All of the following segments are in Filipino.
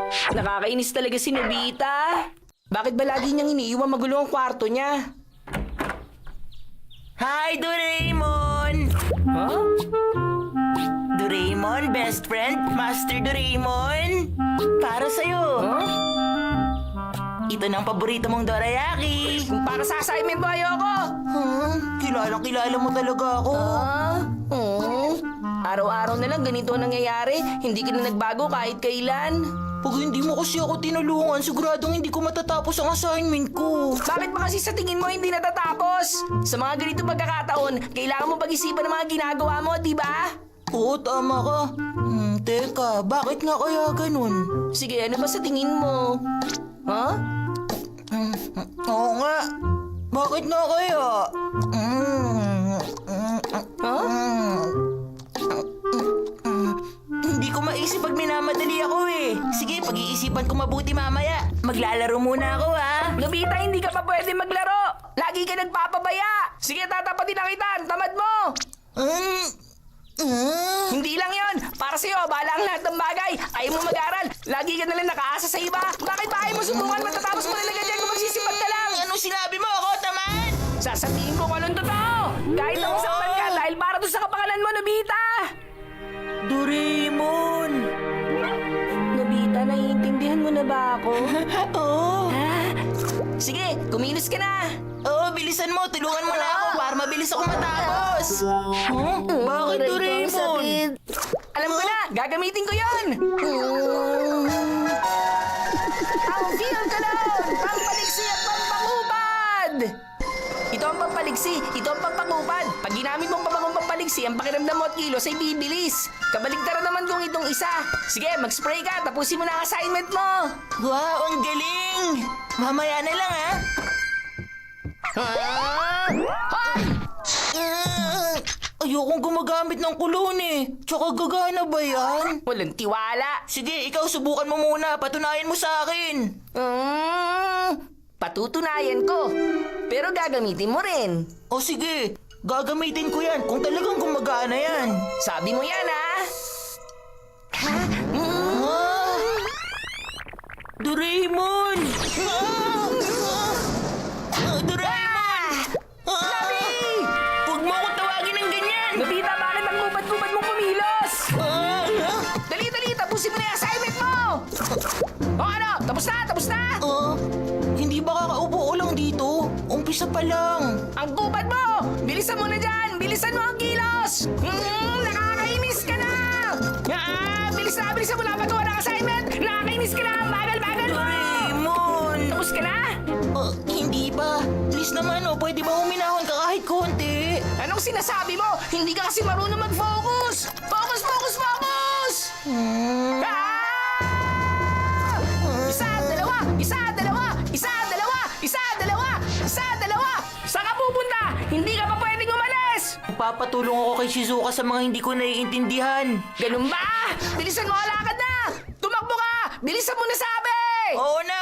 Nakakainis talaga si Nobita. Bakit ba lagi niyang iniiwan magulo ang kwarto niya? Hi, Doraemon! Huh? Doraemon, best friend, Master Doraemon. Para sa'yo. Huh? Ito na ang paborito mong dorayaki. Kung para sa assignment mo, ayoko. Kilala mo talaga ako. Araw-araw na lang ganito ang nangyayari. Hindi ka na nagbago kahit kailan. Pag hindi mo kasi ako tinulungan, siguradong hindi ko matatapos ang assignment ko. Bakit ba kasi sa tingin mo hindi natatapos? Sa mga ganito pagkakataon, kailangan mo pag-isipan ng mga ginagawa mo, di ba? Oo, tama ka. Teka, bakit nga kaya ganun? Sige, ano ba sa tingin mo? Huh? Oo nga. Bakit nga kaya? Huh? Hindi ko maisip pag minamadali ako eh. Sige, pag-iisipan ko mabuti mamaya. Maglalaro muna ako ha. Nobita, hindi ka pa pwede maglaro. Lagi ka nagpapabaya. Sige, tatapatin na kita. Ang tamad mo. Hindi lang yon. Para sa'yo, bahala ang lahat ng bagay. Ayaw mo mag-aral. Lagi ka nalang nakaasa sa iba. Bakit ba ayaw mo subukan? Matatapos mo na lang ganyan kung magsisipag ka lang. Anong sinabi mo ako, tamad? Sasabihin ko kung anong totoo. Kahit na masaktan ka dahil para doon sa kapakanan mo, Nobita. Doraemon! Nobita, naiintindihan mo na ba ako? Oo. Sige, kumilos ka na. Oo, bilisan mo. Tulungan mo na ako para mabilis ako matapos. Bakit, Doraemon? Alam ko na, gagamitin ko yon. Ang field talon, pampaliksi at pampangupad. Ito ang pampaliksi, ito ang pampangupad. Pag ginamit mong pamangong pampaliksi, ang pakiramdam mo at kilos ay bibilis. Kabaligtaran naman kung itong isa. Sige, mag-spray ka, tapusin mo na ang assignment mo. Wow, ang galing! Mamaya na lang, ha? Hoy! Ayokong gumagamit ng kulon eh. Tsaka gagana ba yan? Walang tiwala. Sige, ikaw subukan mo muna. Patunayan mo sa akin. Patutunayan ko. Pero gagamitin mo rin. O sige, gagamitin ko yan kung talagang gumagana yan. Sabi mo yan, ha? Doraemon! Doraemon! Sabi! Huwag mo akong tawagin ng ganyan! Nobita, bakit ang kupad-kupad mong pumilos? Dali, tapusin mo na yung assignment mo! O ano, tapos na, tapos na! Hindi ba kakaupo ko lang dito? Umpisa pa lang. Ang kupad mo! Bilisan mo na dyan! Bilisan mo ang kilos! Nakakainis ka na! Bilisan mo na ang paggawa ng assignment! Nakakainis ka na! Bagal mo! Doraemon! Tapos ka na? Hindi pa. Please naman, pwede ba huminahon ka kahit konti? Anong sinasabi mo? Hindi ka kasi marunong mag-focus! Focus! Isa, dalawa! Saan ka pupunta? Hindi ka pa pwedeng umalis! Papatulong ako kay Shizuka sa mga hindi ko naiintindihan. Ganun ba? Bilisan mo, alakad na! Tumakbo ka! Bilisan mo na sabi! Oo na!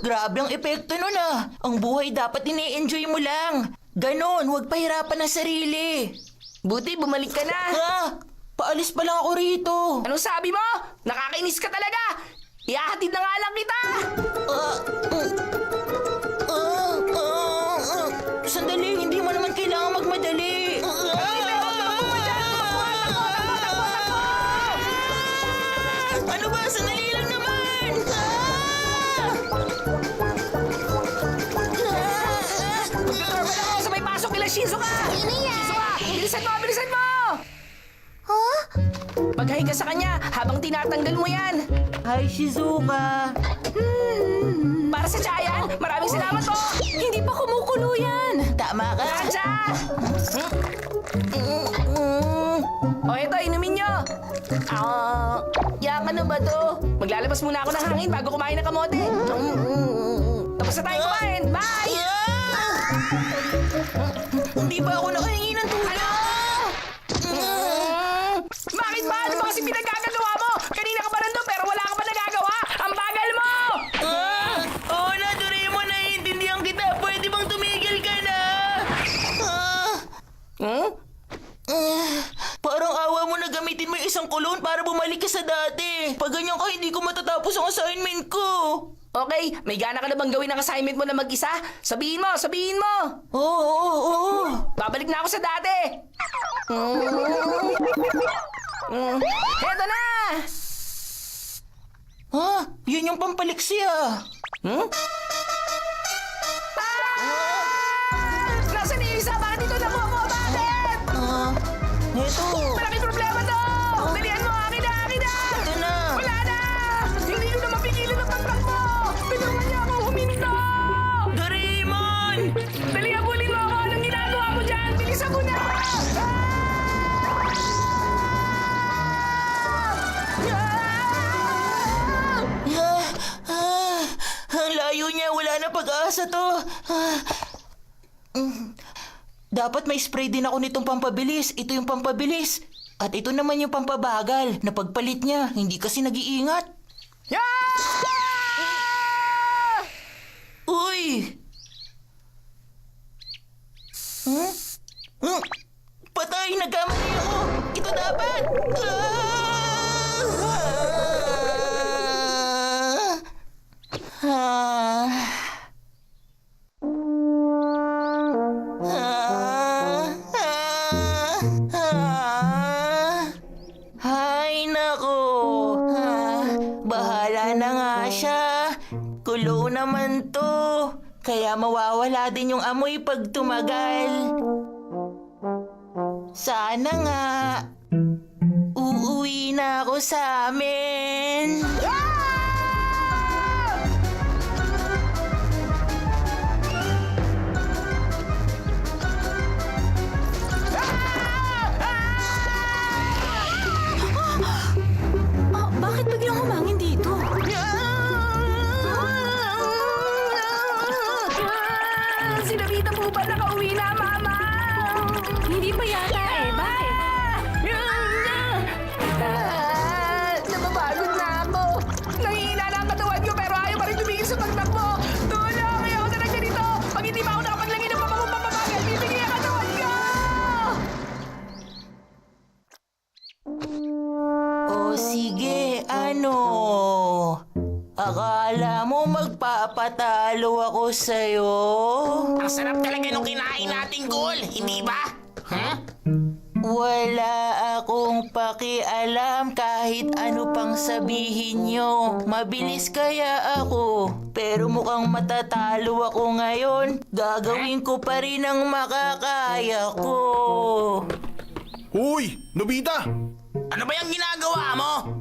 Grabe ang epekto nun ah. Ang buhay dapat ini-enjoy mo lang. Ganon, huwag pahirapan ang sarili. Buti, bumalik ka na. Ha? Paalis pa lang ako rito. Anong sabi mo? Nakakainis ka talaga! Ihahatid na nga lang kita! Sandali, hindi mo naman kailangan magmadali. Ano ba? Sandali lang naman! Magkakarma lang ako sa may pasok nila Shizuka! Shizuka, bilisan mo! Maghahiga sa kanya habang tinatanggal mo yan. Hi, Shizuka. Para sa Chayan, maraming salamat po. Hindi pa kumukulo yan. Tama ka. Raja! O eto, inumin nyo. Yakan na ba to? Maglalabas muna ako ng hangin bago kumain ng kamote. Tapos na tayo kumain. Bye! Hindi ba ako nakahingi ng tulong? Bakit ba? Ano ba kasi pinagkagagawa mo? Kanina ka pa nandun pero wala ka pa nagagawa. Ang bagal mo! Oo na, Doraemon, naiintindihan kita. Pwede bang tumigil ka na? para bumalik ka sa dati. Pag ganyan ka, hindi ko matatapos ang assignment ko. Okay, may gana ka na bang gawin ang assignment mo na mag-isa? Sabihin mo, sabihin mo! Oo. Babalik na ako sa dati! Heto na! Ha? Yun yung pampaliksi ah. Hmm? Nasaan yung isa? Bakit dito nakuha mo? Bakit? Eto. Malaking problema to! Dalihan mo! Akin na! Ito na. Wala na! Hindi ko na mapigilan ang pagprak mo! Tulungan niyo ako huminto! Doraemon! Dali, abulin mo ako! Anong ginagawa mo dyan? Bilisan mo na! Ang layo niya. Wala na pag-asa to. Dapat may spray din ako nitong pampabilis. Ito yung pampabilis. At ito naman yung pampabagal. Na pagpalit niya, hindi kasi nag-iingat. Uy! Patay! Nagkamali ako! Ito dapat! Hay nako! Bahala na nga siya. Kulo naman to. Kaya mawawala din yung amoy pag tumagal. Sana nga. Uuwi na ako sa amin. Bakit biglang humangin dito? Sinabita po ba nakauwi na, Mama? Hindi pa yata eh. Bakit? Napapagod na ako. Nangihina na ang katawan ko pero ayaw pa rin tumigil sa pagtakbo. Tulong! Ayoko na lang ganito. Pag hindi pa ako nakapaglagay ng pamangong pampabagal, bibigay ang katawan ko! O sige, ano? Akala mo magpapatalo ako sa'yo? Ang sarap talaga nung kinain nating goal, hindi ba? Huh? Wala akong pakialam kahit ano pang sabihin nyo. Mabilis kaya ako. Pero mukhang matatalo ako ngayon. Gagawin ko pa rin ang makakaya ko. Hoy! Nobita! Ano ba yung ginagawa mo?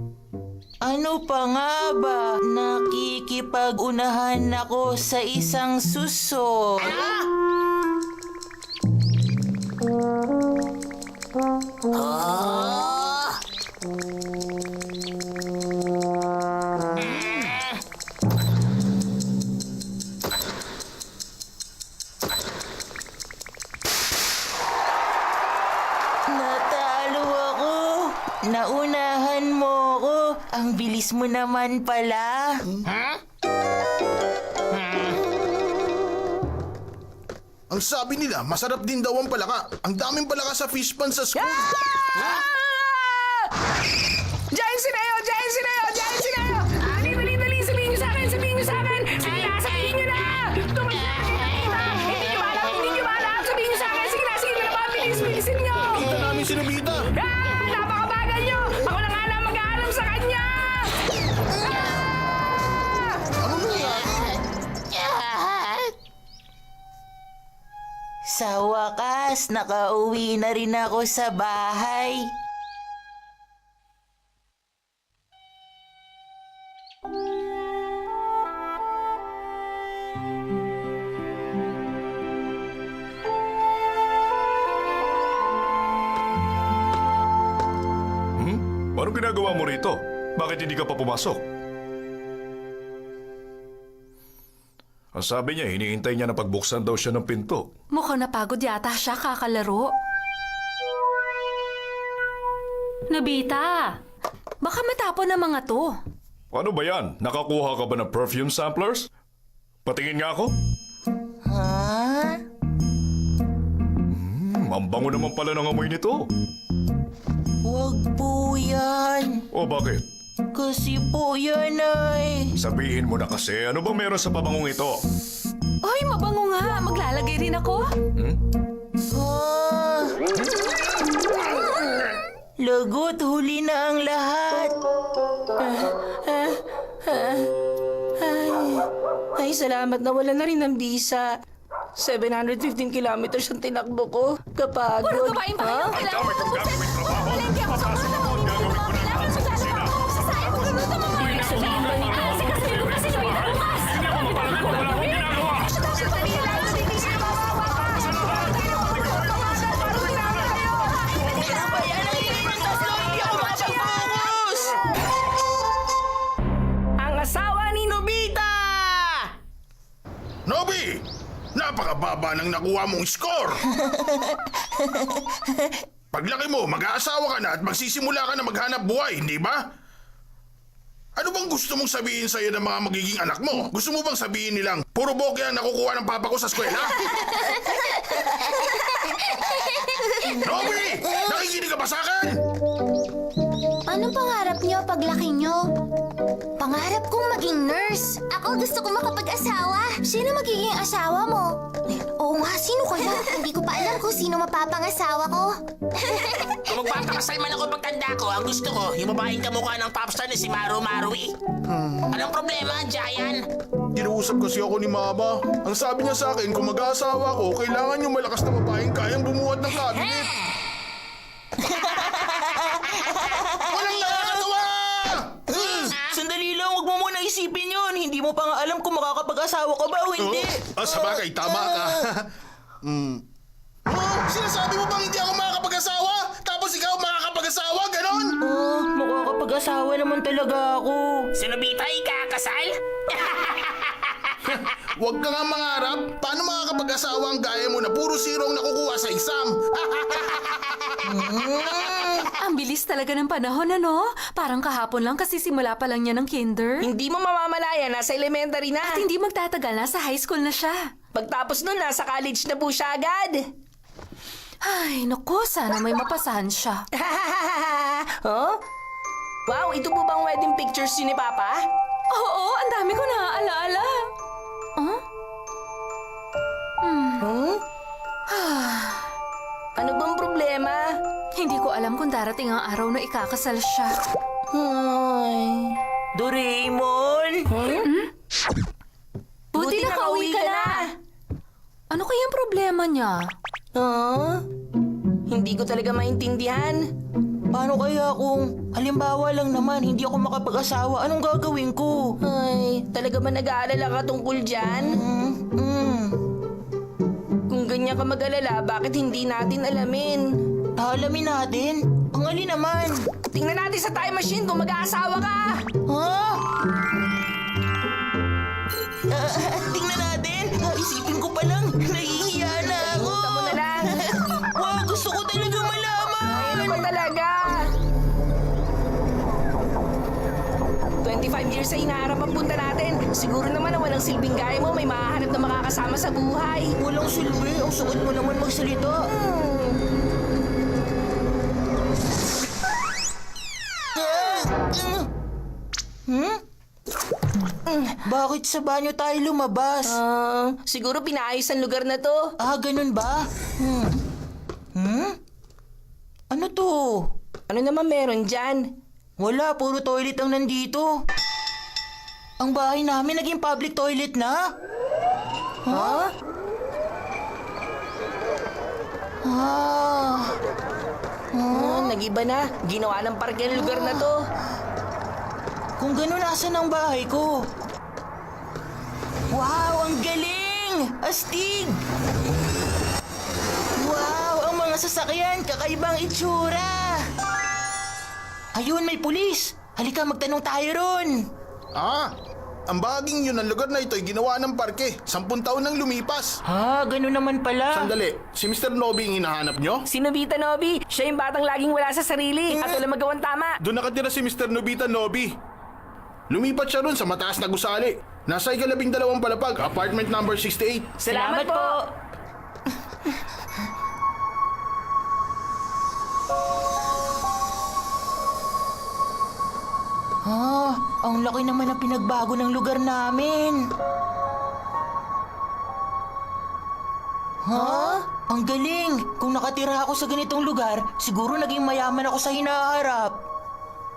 Ano pa nga ba? Nakikipag-unahan ako sa isang suso. Natalo ako. Naunahan mo ako. Ang bilis mo naman pala. Ang sabi nila, masarap din daw ang palaka. Ang daming palaka sa fish pan sa school. Giant Sineo! Giant Sineo! Giant Sineo! Dali! Sabihin niyo sa akin! Sige na! Sabihin niyo na! Tumas na! Hindi niyo alam! Sabihin niyo sa akin! Sige na! Bilisin niyo! Kita namin si Nobita. Napakabagal niyo! Ako na nga lang mag-aalam sa kanya! Ano nangyari? Sa wakas, nakauwi na rin ako sa bahay. Anong ginagawa mo rito? Bakit hindi ka pa pumasok? Ang sabi niya, hinihintay niya na pagbuksan daw siya ng pinto. Mukhang napagod yata siya kakalaro. Nobita, baka matapon ng mga to. Ano ba yan? Nakakuha ka ba ng perfume samplers? Patingin nga ako. Ha? Ang bango naman pala ng amoy nito. Huwag po yan. O bakit? Kasi po yan ay... Sabihin mo na kasi, ano bang meron sa pabangong ito? Ay, mabango nga. Maglalagay rin ako. Ah. Lagot, huli na ang lahat. Ay, salamat na wala na rin ang bisa. 715 kilometers ang tinakbo ko. Kapagod. Puro gawain pa kayo. Ang dami kong gagawing trabaho. Papasok ako at gagawin ko na lahat sa kusina. Sabihin ba nito? Kasi bukas ito yung bukas. Hindi ako mapalagay kung wala akong ginagawa. Ano ba yan? Ang ingay ng tatlo, hindi ako makapag-focus. Ang asawa ni Nobita! Nobi! Napakababa ng nakuha mong score! Paglaki mo, mag-aasawa ka na at magsisimula ka na maghanap buhay, hindi ba? Ano bang gusto mong sabihin sa'yo ng mga magiging anak mo? Gusto mo bang sabihin nilang, puro bokeh ang nakukuha ng papa ko sa eskwela? Nobi! Nakikinig ka ba sa akin? Anong pangarap niyo paglaki niyo? Pangarap kong maging nurse. Ako gusto kong makapag-asawa. Sino magiging asawa mo? Oo nga, sino kaya? Hindi ko pa alam kung sino mapapangasawa ko. Kung magpapakasal man ako pagtanda ko, ang gusto ko, yung babaeng kamukha ng popstar ni si Maru Marui. Anong problema, Giant? Kinausap kasi ako ni Mama. Ang sabi niya sa akin, kung mag-aasawa ko, kailangan yung malakas na babaeng kayang bumuhat ng cabinet. Walang nakakatawa! Sandali lang, huwag mo muna isipin yun. Hindi mo pa nga alam kung makakapag-asawa ka ba o hindi. Sa bagay, tama ka. Sinasabi mo bang hindi ako makakapag-asawa? Tapos ikaw makakapag-asawa, ganon? Makakapag-asawa naman talaga ako. Si Nobita ikakasal? Huwag ka nga mangarap. Paano makakapag-asawa ang gaya mo na puro zero ang nakukuha sa exam? Ang bilis talaga ng panahon, ano? Parang kahapon lang kasi simula pa lang niya ng kinder. Hindi mo mamamalaya, nasa elementary na. At hindi magtatagal na sa high school na siya. Pagtapos nun, nasa college na po siya agad. Ay, naku, sana may mapasahan siya. Huh? Wow, ito po bang wedding pictures ni Papa? Oo, ang dami ko naaalala. Huh? Huh? Ano bang problema? Hindi ko alam kung darating ang araw na ikakasal siya. Ay. Doraemon! Buti nakauwi ka na. Ano kayang problema niya? Huh? Hindi ko talaga maintindihan. Paano kaya kung, halimbawa lang naman, hindi ako makapag-asawa, anong gagawin ko? Ay, talaga ba nag-aalala ka tungkol dyan? Kung ganyan ka mag-alala, bakit hindi natin alamin? Alamin natin? Ang alin naman? Tingnan natin sa time machine kung mag-aasawa ka! Ha? Tingnan natin. Isipin ko pa lang, nahihiya na ako. Punta mo na lang. Wow, gusto ko talaga malaman. Ano ba talaga? 25 years sa hinaharap ang punta natin. Siguro naman na walang silbing gaya mo, may mahahanap na makakasama sa buhay. Walang silbi. Ang sakit mo naman magsalita. Bakit sa banyo tayo lumabas? Siguro pinaayos ang lugar na to. Ganun ba? Ano to? Ano naman meron dyan? Wala, puro toilet ang nandito. Ang bahay namin naging public toilet na. Huh? Nag-iba na. Ginawa ng parke ang lugar na to. Kung gano'n, nasan ang bahay ko? Wow, ang galing! Astig! Wow, ang mga sasakyan, kakaibang itsura! Ayun, may pulis! Halika, magtanong tayo ron! Ang baging yun ng lugar na ito ay ginawa ng parke. 10 taon nang lumipas. Gano'n naman pala. Sandali, si Mr. Nobi ang hinahanap nyo? Si Nobita Nobi, siya yung batang laging wala sa sarili at wala magawang tama. Doon nakatira si Mr. Nobita Nobi. Lumipat siya ron sa mataas na gusali. Nasa ika-12 palapag, apartment number 68. Salamat po. Ang laki naman ng pinagbago ng lugar namin. Ang galing! Kung nakatira ako sa ganitong lugar, siguro naging mayaman ako sa hinaharap.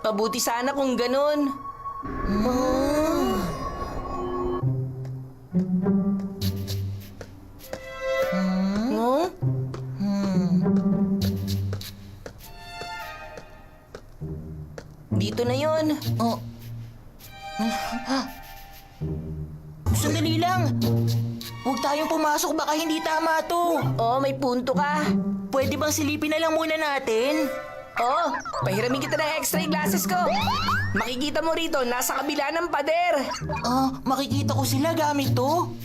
Mabuti sana kung ganun. Hmm? Dito na yon. Oh. Sandali lang! Huwag tayong pumasok, baka hindi tama to. Oh, may punto ka. Pwede bang silipin na lang muna natin? Oh, pahiramin kita ng extra glasses ko. Makikita mo rito, nasa kabila ng pader. Makikita ko sila gamit to.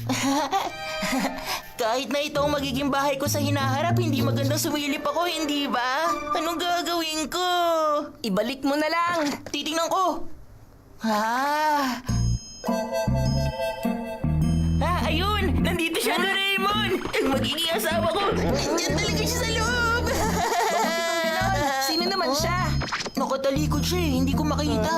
Kahit na ito ang magiging bahay ko sa hinaharap, hindi magandang sumilip ako, hindi ba? Anong gagawin ko? Ibalik mo na lang. Titingnan ko. Ayun! Nandito siya, Doraemon! Ang magiging asawa ko! Nandiyan talaga siya sa loob! Sino naman siya? Nakatalikod siya eh, hindi ko makita.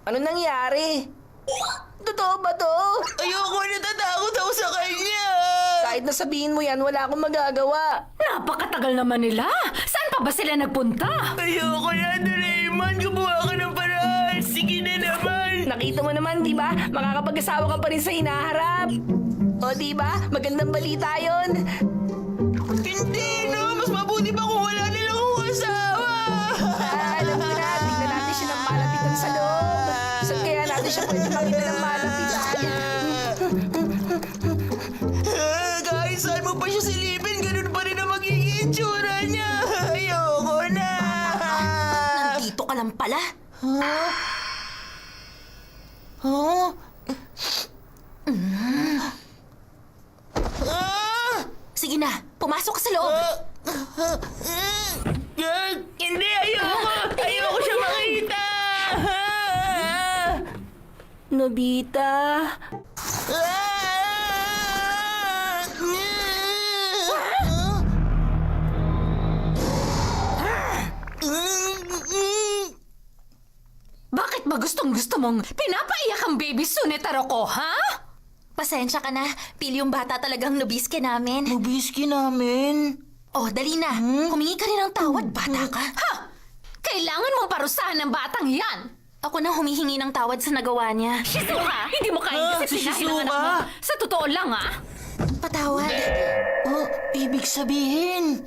Ano nangyari? Totoo ba to? Ayoko, natatakot ako sa kanya! Kahit nasabihin mo yan, wala akong magagawa. Napakatagal naman nila. Saan pa ba sila nagpunta? Ayoko na, Doraemon! Gumawa ka ng paraan! Sige na naman! Nakita mo naman, di ba? Makakapag-asawa ka pa rin sa hinaharap. O, di ba? Magandang balita yon. Hindi, no! Mas mabuti pa kung wala nilang akong asawa! Alam mo na, tignan natin siya ng malapitan sa loob. Saan kaya natin siya pwede makita ng malapitan? Kahit saan mo pa siya silipin, ganun pa rin ang magiging itsura niya! Ayoko na! Nandito ka lang pala. Sige na, pumasok ka sa loob. Hindi, ayoko! Ayoko siya makita! Nobita. Bakit ba gustong-gusto mong pinapaiyak ang baby Sunetaro ko, ha? Pasensya ka na, Pili yung bata talagang nubiske namin. Nubiski namin. Oh, dali na. Humingi ka rin ng tawad, bata ka. Ha! Kailangan mong parusahan ng batang yan! Ako na humihingi ng tawad sa nagawa niya. Shizuka! Hindi mo kaya kasi si pinahin ang anak Shizuka! mo. Sa totoo lang, ha? Patawad. Ibig sabihin...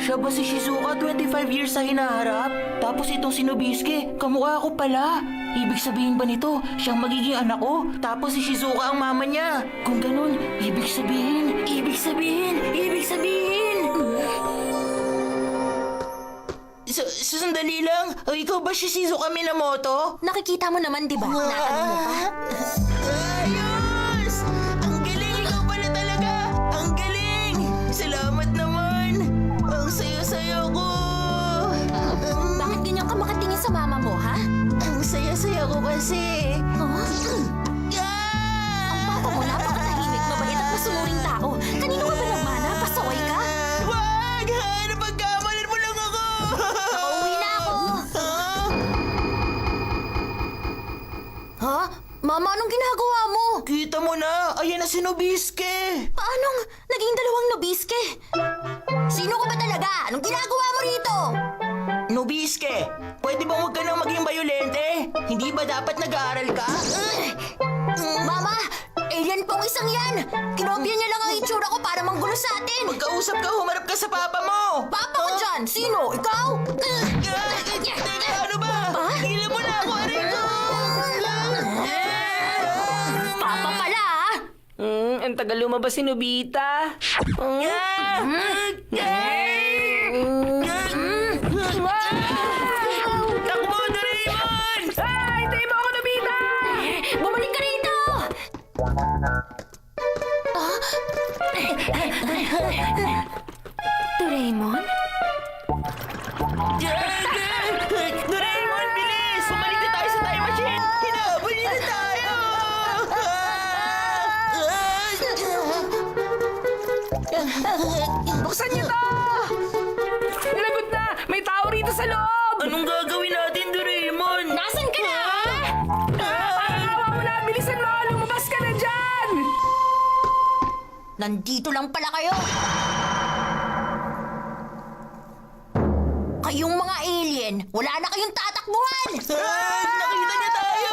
Siya ba si Shizuka 25 years sa hinaharap? Tapos itong si Nobiske, kamukha ko pala. Ibig sabihin ba nito, siyang magiging anak ko? Tapos si Shizuka ang mama niya. Kung ganun, ibig sabihin... Sandali lang. Ikaw ba si Shizuka Minamoto? Nakikita mo naman, di ba? Natanong mo pa. Ayos! Ang galing! Ikaw pala talaga! Ang galing! Salamat naman! Ang saya-saya ko! Bakit ganyan ka makatingin sa mama mo, ha? Ang saya-saya ko kasi! Ang papa mo napakatahimik, mabait at masunuring tao. Kanino ka ba nagmana? Pasaway ka? Wag! Napagkamalan mo lang ako! Pauwi na ako. Ha? Mama, anong ginagawa mo? Kita mo na! Ayan na si Nobiske! Paanong naging dalawang nobiske? Sino ka ba talaga? Anong ginagawa mo rito? Nobiske! Pwede bang huwag ka nang maging bayolente? Hindi ba dapat nag-aaral ka? Mama, alien pong isang yan. Kinopya niya lang ang itsura ko para manggulo sa atin. Magkausap ka, humarap ka sa papa mo! Papa ko dyan! Sino? Ikaw? Teka, ano ba? Hila mo na ako, aray ko! Papa pala, ha? Ang tagal lumabas si Nobita. Takbo, Doraemon! Hintayin mo ako, Nobita! Bumalik ka rito! Doraemon? Doraemon, bilis! Sumalik na tayo sa time machine! Hinahabol niya na tayo! Buksan niyo to! Nilagot na! May tao rito sa loob! Anong gagawin natin, Doraemon? Nasaan ka na? Awa mo na! Bilisan mo! Lumabas ka na dyan! Nandito lang pala kayo. Kayong mga alien, wala na kayong tatakbuhan! Nakita niya tayo!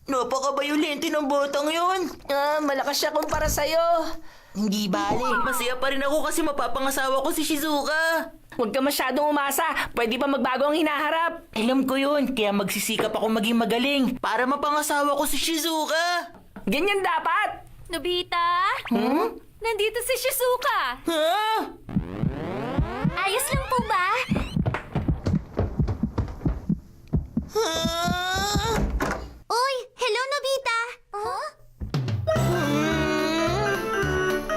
Napaka-bayolente ng botang yun. Malakas siya kumpara sa'yo. Hindi bale. Masaya pa rin ako kasi mapapangasawa ko si Shizuka. Huwag ka masyadong umasa. Pwede pa magbago ang hinaharap. Alam ko yun, kaya magsisikap ako maging magaling para mapangasawa ko si Shizuka. Ganyan dapat. Nobita? Nandito si Shizuka. Ha? Ayos lang po ba? Uy, hello Nobita! Huh?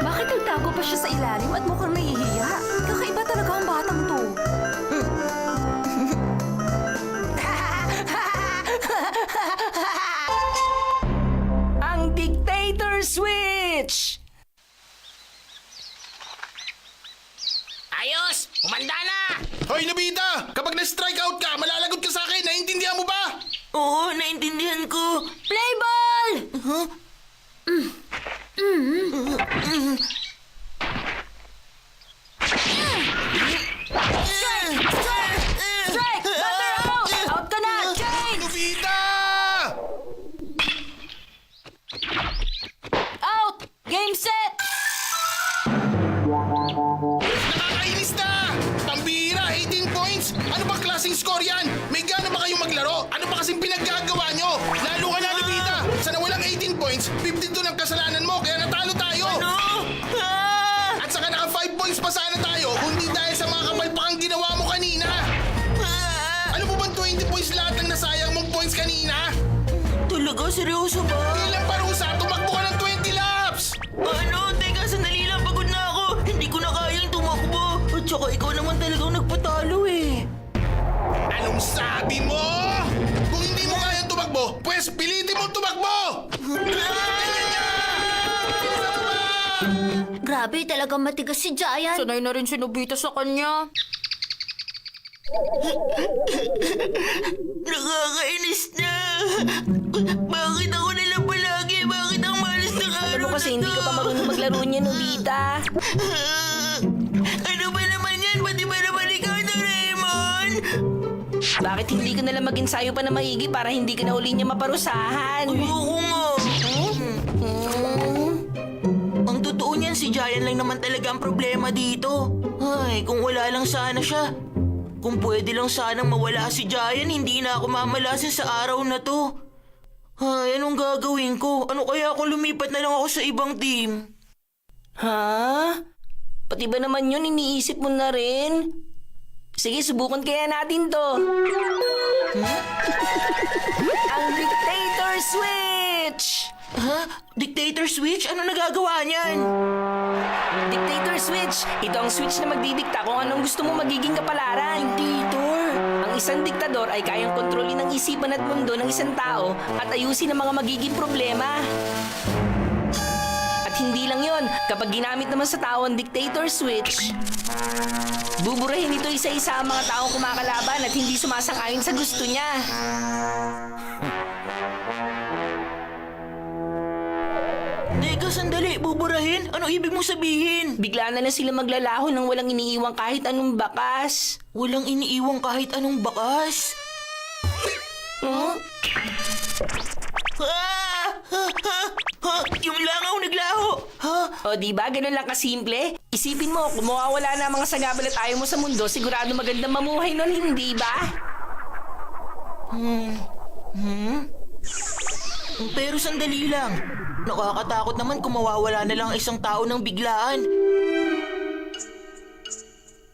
Bakit nagtago pa siya sa ilalim at mukhang nahihiya? Kakaiba talaga ang batang to. Ang dictator switch! Ayos! Umanda na! Hoy, Nobita! Kapag na-strike out ka, malalagot ka sa akin. Naiintindihan mo ba? Oo, naintindihan ko. Play ball! Strike! Butter out! Out ka na! Chain! Nobita! Out! Game set! Nakakainis na! Pambihira, 18 points! Ano ba klaseng score yan? May gana ba kayong maglaro? Ano ba kasing pinaggagawa nyo? Lalo ka na, Nobita! Sa nawalang 18 points, 52 ng kasalanan mo, kaya natalo tayo! No! Ah! At saka naka 5 points pa sana tayo, kundi dahil sa mga kapalpakang ginawa mo kanina! Ah! Ano mo bang 20 points lahat ng nasayang mong points kanina? Talaga? Seryoso ba? Ilang parusa, tumakbo ka ng 20 laps! Ano? Teka, sandali lang. Pagod na ako. Hindi ko na kayang tumakbo. At saka ikaw naman talagang nagpatalo eh. Anong sabi mo? Kung hindi mo kayang tumakbo, pues pilitin mong tumakbo! Grabe, talagang matigas si Giant. Sanay na rin si Nobita sa kanya. Nakakainis na. Bakit ako nalang palagi? Bakit ang malas ng araw Alam mo kasi hindi ka pa marunong maglaro niya, Nobita. Ano ba naman yan? Pati ba naman ikaw, Doraemon? Bakit hindi ka nalang mag-ensayo pa na maigi para hindi ka na uli niya maparusahan? Oo nga. Ang totoo niyan, si Giant lang naman talaga ang problema dito. Ay, kung wala lang sana siya. Kung pwede lang sanang mawala si Giant, hindi na ako mamalasin sa araw na to. Ay, anong gagawin ko? Ano kaya kung lumipat na lang ako sa ibang team? Ha? Pati ba naman yun iniisip mo na rin? Sige, subukan kaya natin to. Ang dictator switch! Ha? Dictator switch? Ano nagagawa niyan? Dictator switch! Ito ang switch na magdidikta kung anong gusto mo magiging kapalaran. Dictator! Ang isang diktador ay kayang kontrolin ang isipan at mundo ng isang tao at ayusin ang mga magiging problema. At hindi lang yon, kapag ginamit naman sa tao ang dictator switch, buburahin ito isa-isa ang mga taong kumakalaban at hindi sumasang-ayon sa gusto niya. Teka, sandali. Buburahin? Ano ibig mo sabihin? Bigla na lang sila maglalaho nang walang iniiwang kahit anong bakas. Walang iniiwang kahit anong bakas. Huh? Ah! Ha! Ha! Ha! Yung langaw naglaho! Ha? O di ba ganun lang kasimple? Isipin mo, kung mawawala na ang mga sagabal at ayaw mo sa mundo, sigurado magandang mamuhay nun, hindi ba? Pero sandali lang. Nakakatakot naman kung mawawala na lang isang tao ng biglaan.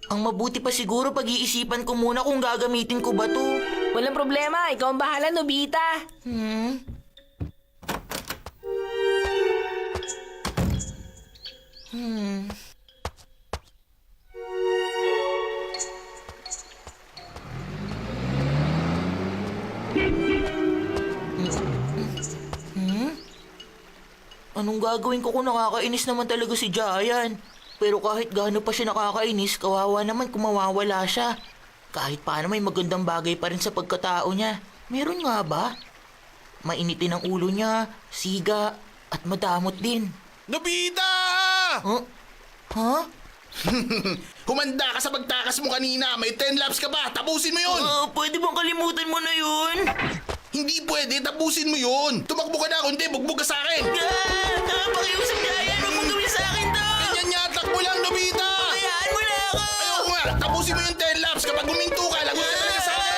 Ang mabuti pa siguro pag-iisipan ko muna kung gagamitin ko ba to. Walang problema, ikaw ang bahala, Nobita. Anong gagawin ko kung nakakainis naman talaga si Giant? Pero kahit gaano pa siya nakakainis, kawawa naman kung mawawala siya. Kahit paano may magandang bagay pa rin sa pagkatao niya. Meron nga ba? Mainitin ang ulo niya, siga, at madamot din. Nobita! Huh? Huh? Humanda ka sa pagtakas mo kanina. May 10 laps ka pa. Tapusin mo yun. Pwede bang kalimutan mo na yun? Hindi pwede. Tapusin mo yun. Tumakbo ka na. Kung hindi, bugbog ka sa akin. Pakiusap Giant, huwag mong gawin sa akin to! Ganyan niya. Takbo lang, Nobita. Hayaan mo na ako! Ayoko nga. Tapusin mo yung 10 laps. Kapag huminto ka, lagot ka talaga sa akin.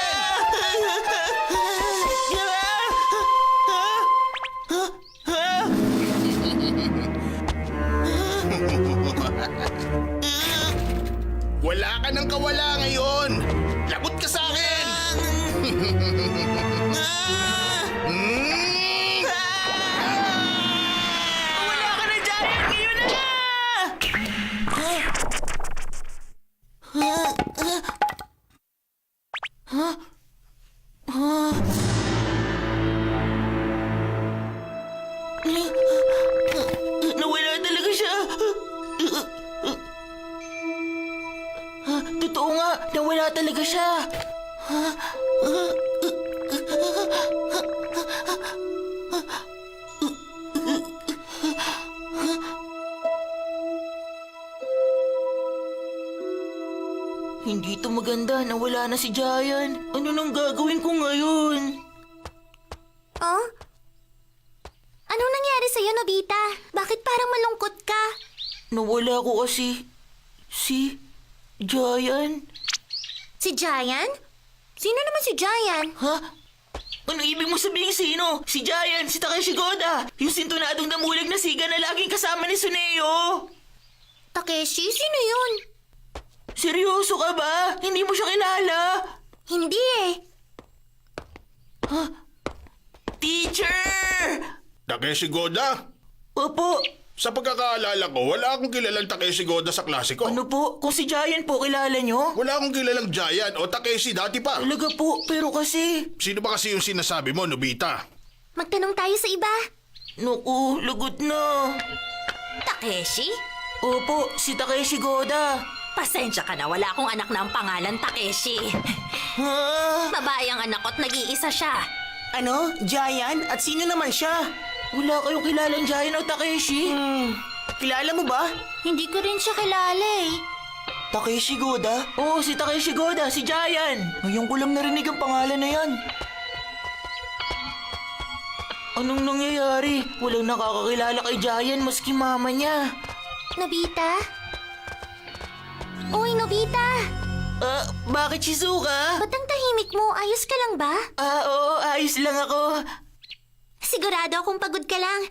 Wala ka ng kawala ngayon. Lagot ka sa akin. Wala ka na, Giant! Ngayon na! Nawala talaga siya. Totoo nga, nawala talaga siya. Hindi to maganda, nawala na si Giant. Ano nang gagawin ko ngayon? Oh? Anong nangyari sa'yo, Nobita? Bakit parang malungkot ka? Nawala ko kasi si Giant. Si Giant? Sino naman si Giant? Ha? Ano ibig mo sabihin sino? Si Giant, si Takeshi Goda. Yung sintunadong damulag na siga na laging kasama ni Suneo. Takeshi? Sino yun? Seryoso ka ba? Hindi mo siya kilala? Hindi eh. Teacher! Takeshi Goda? Opo. Sa pagkakaalala ko, wala akong kilalang Takeshi Goda sa klase ko. Ano po? Kung si Giant po, kilala nyo? Wala akong kilalang Giant o Takeshi dati pa. Talaga po, pero kasi... Sino ba kasi yung sinasabi mo, Nobita? Magtanong tayo sa iba. Naku, lagot na. Takeshi? Opo, si Takeshi Goda. Pasensya ka na, wala akong anak na ang pangalan Takeshi. Ha? Babae ang anak ko at nag-iisa siya. Ano? Giant? At sino naman siya? Wala kayong kilalang Giant o Takeshi? Kilala mo ba? Hindi ko rin siya kilala eh. Takeshi Goda? Oo, si Takeshi Goda, si Giant. Ngayon ko lang narinig ang pangalan na yan. Anong nangyayari? Walang nakakakilala kay Giant maski mama niya. Nobita? Uy, Nobita! Bakit Shizuka? Ba't ang tahimik mo? Ayos ka lang ba? Oo, ayos lang ako. Sigurado akong pagod ka lang.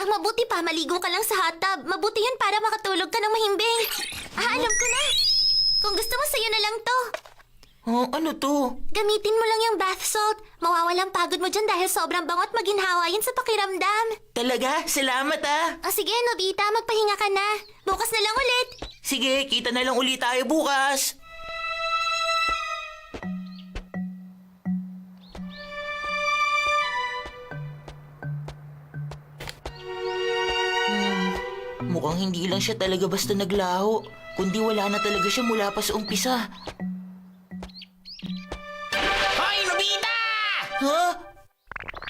Ang mabuti pa, maligo ka lang sa hot tub. Mabuti yun para makatulog ka ng mahimbing. Alam ko na. Kung gusto mo, sa'yo na lang to. Oh, ano to? Gamitin mo lang yung bath salt. Mawawalang pagod mo dyan dahil sobrang bango at maginhawa yun sa pakiramdam. Talaga? Salamat ah. O sige, Nobita, magpahinga ka na. Bukas na lang ulit. Sige, kita na lang ulit tayo bukas. Mukhang hindi lang siya talaga basta naglaho, kundi wala na talaga siya mula pa sa umpisa. Hoy, Nobita! Ha?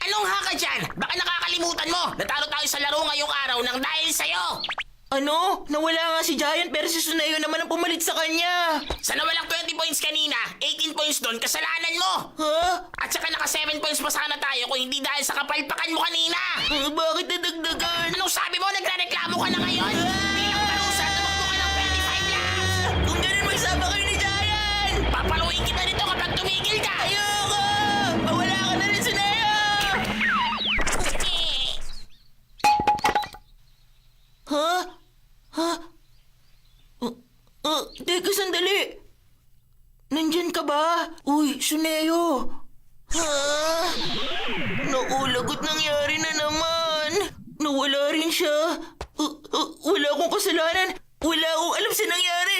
Anong haka dyan? Baka nakakalimutan mo. Natalo tayo sa laro ngayong araw nang dahil sa'yo. Ano? Nawala nga si Giant pero si Suneo naman ang pumalit sa kanya. Sa nawalang 20 points kanina, 18 points doon, kasalanan mo. Ha? At saka naka 7 points pa sana tayo kung hindi dahil sa kapalpakan mo kanina. Bakit nadagdagan? Anong sabi mo? Nagre-reklamo ka na ngayon? Bilang parusa, tumakbo ka ng 25 laps. Kung ganun magsama kayo ni Giant! Papaluin kita nito kapag tumigil ka. Ayoko! Mawala ka na rin, Suneo! Ha? Ha? Teka, sandali. Nandyan ka ba? Uy, Suneo. Ha? Naku, lagot nangyari na naman. Nawala rin siya. Wala akong kasalanan. Wala akong alam sa nangyari.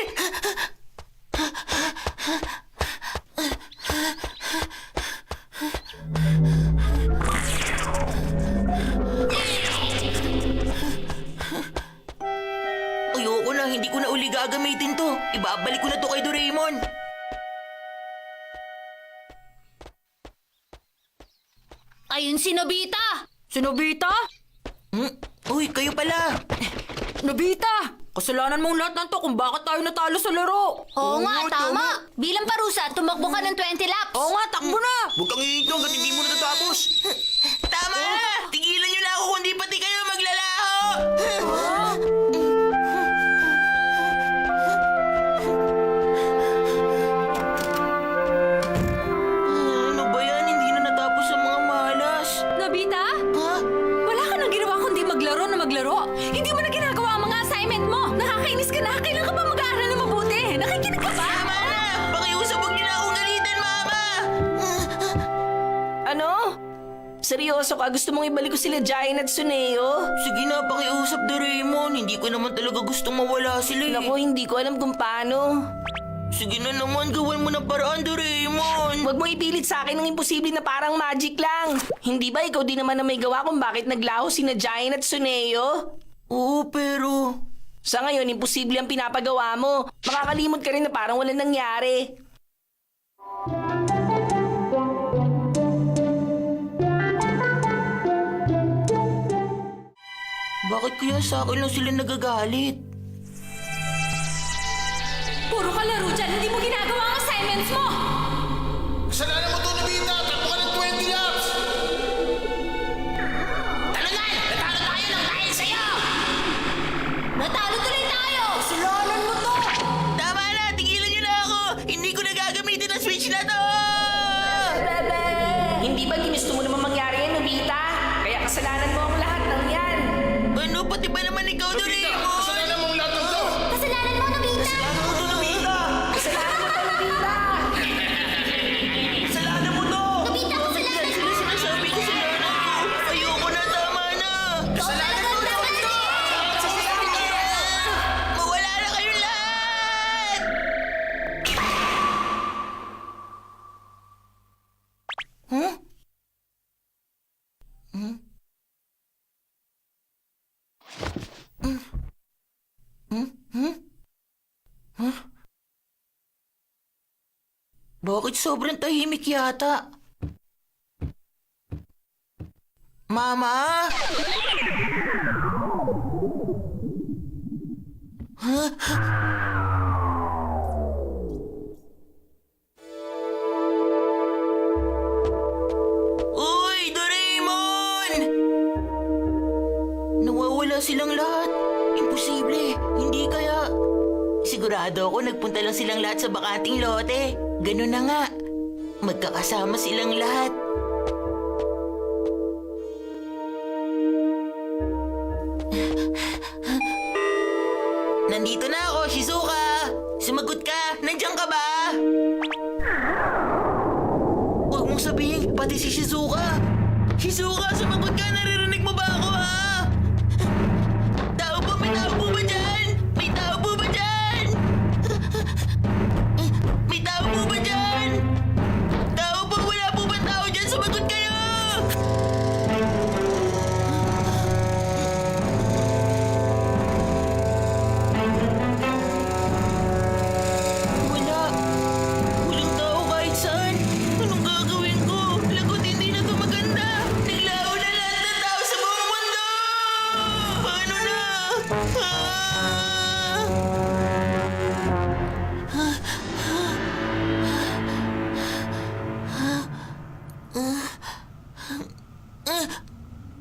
Ayoko na, hindi ko na uli gagamitin to. Ibabalik ko na to kay Doraemon. Ayun si Nobita! Si Nobita? Uy, kayo pala. Nobita! Kasalanan mong lahat ng to kung bakit tayo natalo sa laro. Oo nga, tama. Bilang parusa, tumakbo ka ng 20 laps. Oo nga, takbo na! Huwag kang iinto hanggat hindi mo natatapos. Tama na! Tigilan niyo na ako kundi pati kayo maglalaho! Ano ba yan? Hindi na natapos ang mga malas. Nobita? Ha? Wala ka nang ginawa kundi maglaro na maglaro. Hindi mo na ginagawa ang mga assignment mo. Nakakainis ka na. Kailan ka pa mag-aaral na mabuti? Nakikinig ka ba? Tama na! Pakiusap, huwag niyo na akong galitan, Mama! Ano? Seryoso ka? Gusto mong ibalik ko sila Giant at Suneo? Sige na, pakiusap, Doraemon. Hindi ko naman talaga gustong mawala sila eh. Naku, hindi ko alam kung paano. Sige na naman, gawan mo ng paraan, Doraemon. Huwag mo ipilit sa akin ng imposible na parang magic lang. Hindi ba ikaw din naman na may gawa kung bakit naglaho sina Giant at Suneo? Oo, pero... Sa ngayon, imposible ang pinapagawa mo. Makakalimot ka rin na parang walang nangyari. Bakit kaya sa akin lang sila nagagalit? Puro ka laro dyan. Hindi mo ginagawa ang assignments mo. Kasalanan mo to, Nobita! Takbo ka ng 20 laps! Talagan! Natalo tayo ng dahil sa'yo! Natalo tuloy tayo! Kasalanan mo to. Tama na! Tigilan niyo na ako! Hindi ko na gagamitin ang switch na to! Hindi ba ginusto mo naman mangyari yan, Nobita? Kaya kasalanan mo ang lahat ng yan. Ano? Pati ba naman ikaw, Doraemon? Kasalanan mo ang lahat ng to! Kasalanan mo, Nobita! Ano to, Nobita? Kasalanan mo to, Nobita! Kasalanan mo to! Nobita, kasalanan mo! Sinasabi ko kasalanan ko! Ayoko na, tama na! Kasalanan mo, Nobita! Mawala na kayong lahat! Huh? Bakit sobrang tahimik yata? Mama? Uy, Doraemon! Nawawala silang lahat. Imposible. Hindi kaya... Sigurado ako nagpunta lang silang lahat sa bakanting lote. Ganun na nga. Magkakasama silang lahat. Nandito na ako, Shizuka! Sumagot ka! Nandiyan ka ba? Huwag mong sabihin, pati si Shizuka! Shizuka, sumagot ka! Naririnig mo ba ako, ha? Tao po, may tao po ba dyan? May tao po ba dyan? May tao po ba dyan? Tao po, wala po ba tao dyan? Sumagot kayo! Wala. Walang tao kahit saan. Anong gagawin ko? Lagot, hindi na to maganda. Naglaho na lahat ng tao sa buong mundo! Paano na?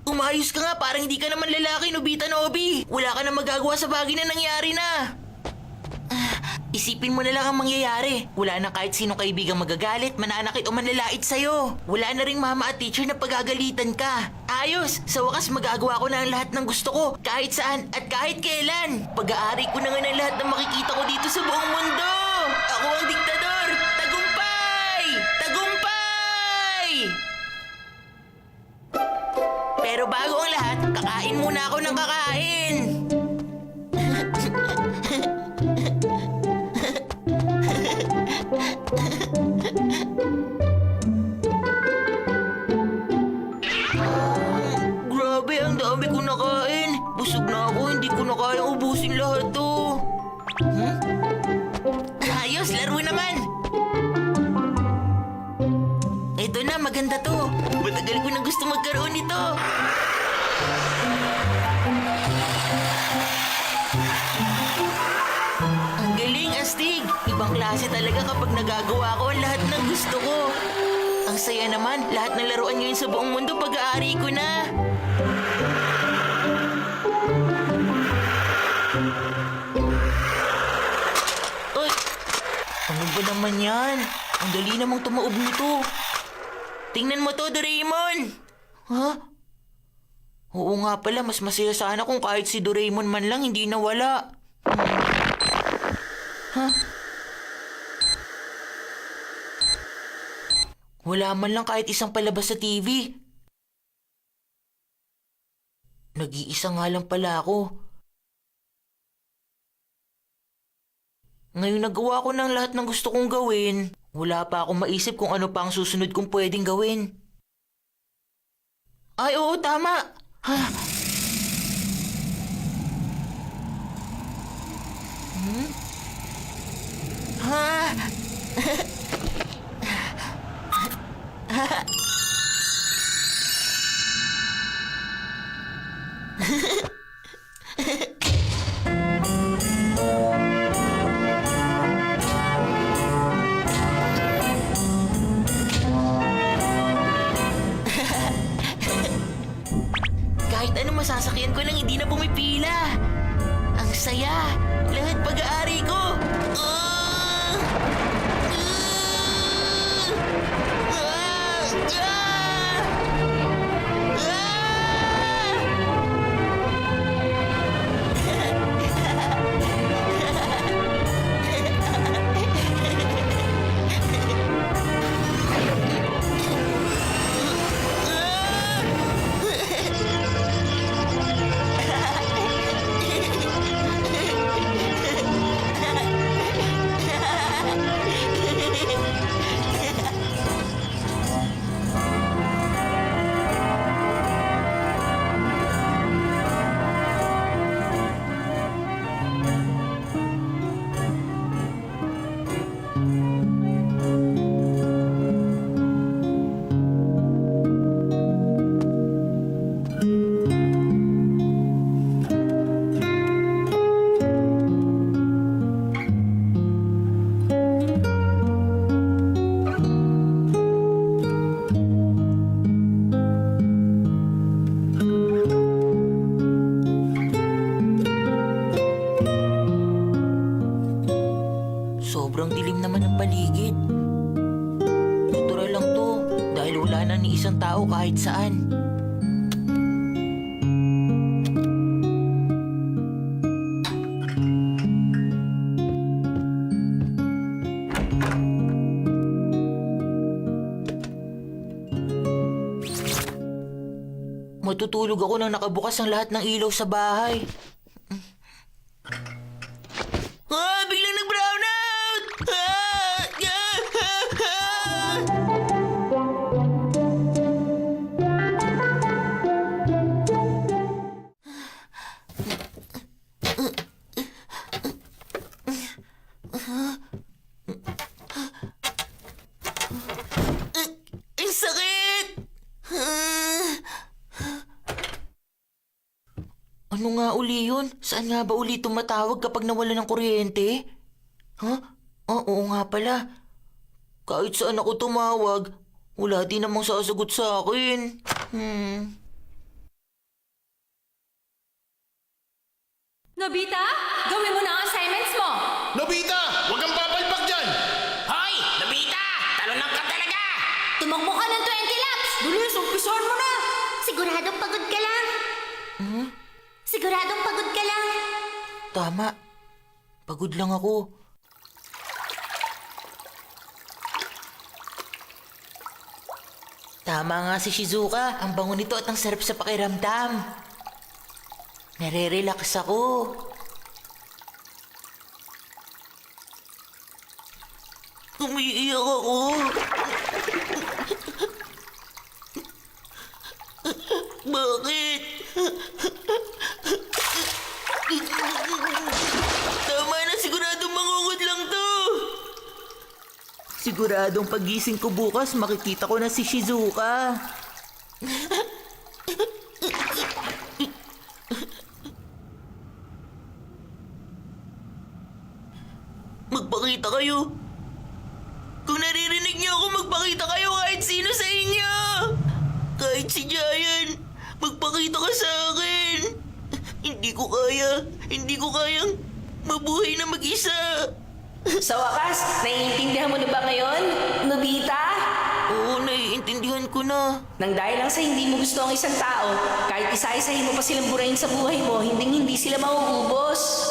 Umayos ka nga, parang hindi ka naman lalaki, Nobita Nobi. Wala ka na magagawa sa bagay na nangyari na. Isipin mo na lang ang mangyayari. Wala na kahit sinong kaibigang magagalit, mananakit o manlalait sa'yo. Wala na ring mama at teacher na pagagalitan ka. Ayos! Sa wakas magagawa ko na ang lahat ng gusto ko, kahit saan at kahit kailan. Pag-aari ko na nga ng lahat ng makikita ko dito sa buong mundo. Tapos laro naman. Ito na, maganda to. Matagal ko na gusto magkaroon nito. Ang galing, Astig. Ibang klase talaga kapag nagagawa ko ang lahat ng gusto ko. Ang saya naman, lahat ng laruan ngayon sa buong mundo pag-aari ko na. Ay! Ano ba naman yan? Ang dali namang tumaob nito. Tingnan mo to, Doraemon! Ha? Oo nga pala, mas masaya sana kung kahit si Doraemon man lang hindi nawala. Ha? Wala man lang kahit isang palabas sa TV. Nag-iisa nga lang pala ako. Ngayon nagawa ko ng lahat ng gusto kong gawin, wala pa akong maisip kung ano pa ang susunod kong pwedeng gawin. Ay, oo, tama. Ha? Ha? Kahit ano masasakyan ko nang hindi na pumipila. Ang saya. Lahat pag-aari ko. Ah! Ah! Ah! Sobrang dilim naman ng paligid. Natural lang to dahil wala na ni isang tao kahit saan. Matutulog ako nang nakabukas ang lahat ng ilaw sa bahay. Ah! Biglang nag-brown out! Ah! Ah! Ah! Ang sakit! Ano nga uli yun? Saan nga ba uli tumatawag kapag nawala ng kuryente? Ha? Oo nga pala. Kahit saan ako tumawag, wala din namang sasagot sa akin. Nobita, gawin mo na ang assignments mo! Nobita! Huwag kang papalpak dyan! Hoy! Nobita! Talunan ka talaga! Tumakbo ka ng 20 laps! Bilis, umpisahan mo na! Siguradong pagod ka lang. Siguradong pagod ka lang. Tama. Pagod lang ako. Tama nga si Shizuka. Ang bango nito at ang sarap sa pakiramdam. Nare-relax ako. Umiiyak ako. Bakit? Tama na, siguradong mangungod lang to. Siguradong pagising ko bukas, makikita ko na si Shizuka. Magpakita kayo. Kung naririnig niyo ako, magpakita kayo kahit sino sa inyo. Kahit si Giant, magpakita ka sa akin. Hindi ko kayang mabuhay na mag-isa. Sa wakas, naiintindihan mo na ba ngayon, Nobita? Oo, naiintindihan ko na. Nang dahil lang sa hindi mo gusto ang isang tao, kahit isa-isahin mo pa silang burahin sa buhay mo, hindi sila mauubos.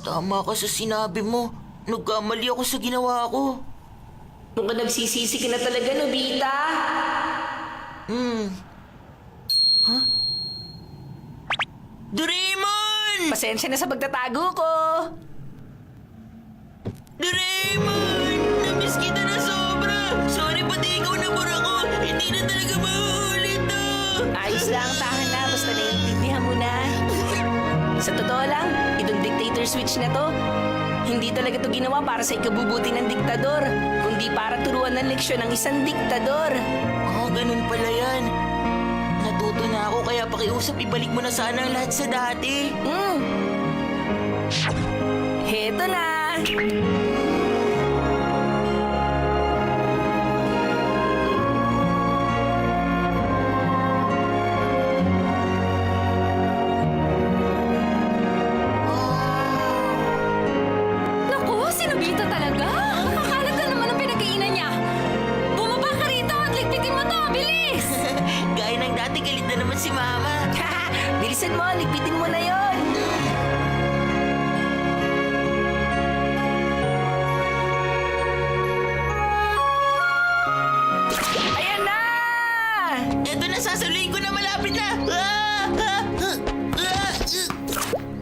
Tama ka sa sinabi mo. Nagkamali ako sa ginawa ko. Mukhang nagsisisi ka na talaga, Nobita. Doraemon! Pasensya na sa pagtatago ko. Doraemon! Namiss kita na sobra! Sorry pati ikaw na ko. Hindi na talaga mauulit to. Ayos lang, tahan na, basta naiintindihan mo na. Sa totoo lang, itong dictator switch na to, hindi talaga to ginawa para sa ikabubuti ng diktador, kundi para turuan ng leksyon ng isang diktador. Ganun pala yan. Natuto na ako kaya pakiusap ibalik mo na sana ang lahat sa dati. Heto na! Naku, si Nobita talaga. Nakakalat na naman ang pinag-iinan niya. Bumaba ka rito at ligpitin mo to. Bilis! Gaya ng dati, galit na naman si Mama. Bilisan mo, ligpitin mo na yon. Ayan na! Eto na, sasaluhin ko na malapit na.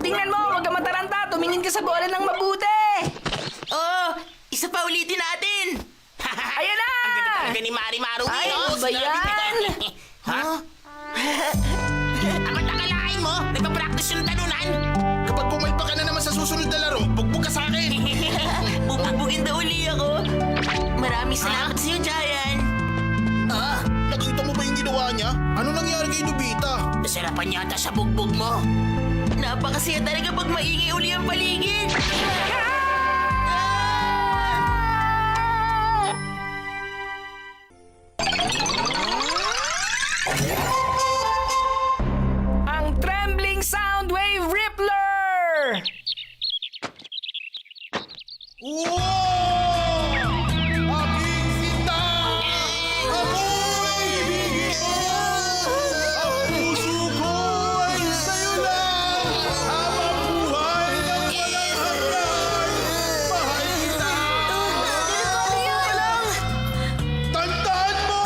Tingnan mo, huwag ka mataranta. Tumingin ka sa bola ng mabuti. Oh, isa pa ulitin natin. Ayan na! Ang ganda talaga ni Mari Maru. Ay, no? ano ba yan? Ha? Ang nakalain mo? Nagpa-practice yung talunan? Kapag pumaypa ka na naman sa susunod na laro, bugbog ka sa akin. Bubugbugin daw uli ako. Maraming salamat sa iyo, Giant. Nakita mo ba yung ginawa niya? Ano nangyari kay Nobita? Nasarapan yata sa bugbog mo. Napakasaya talaga pag maingay uli ang paligid. Ang Trembling Soundwave Rippler! Wow! Aking sinta! Ako'y ibigin mo! Ang puso ko ay sa'yo lang! Habang buhay ng walang hanggan! Mahal kita! Tandaan mo!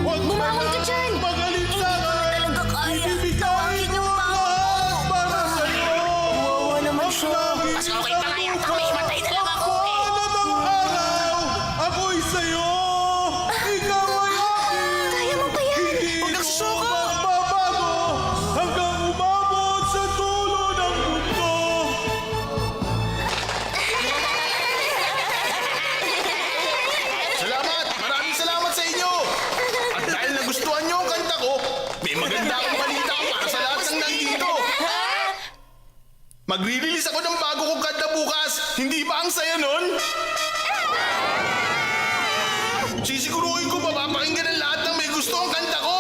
Huwag mo Bumangon ka dyan! magaling sa akin! Talaga kaya. Ibigay Tawagin ko yung ang lahat para sa'yo! Wawa naman siya. Mas okay pa nga yata may matay na lang ako eh. Anong araw, ako'y sa'yo! Ikaw ay akin! Kaya mo pa yan! Huwag kang susuko! Magbabago hanggang umabot sa dulo ng mundo! Salamat! Maraming salamat sa inyo! At dahil nagustuhan niyo ang kanta ko, may maganda akong balita para sa lahat ng nandito! Magre-release ako ng bago kong kanta bukas! Hindi ba ang saya nun? Sisiguruhin ko mapapakinggan ng lahat ng may gusto ang kanta ko!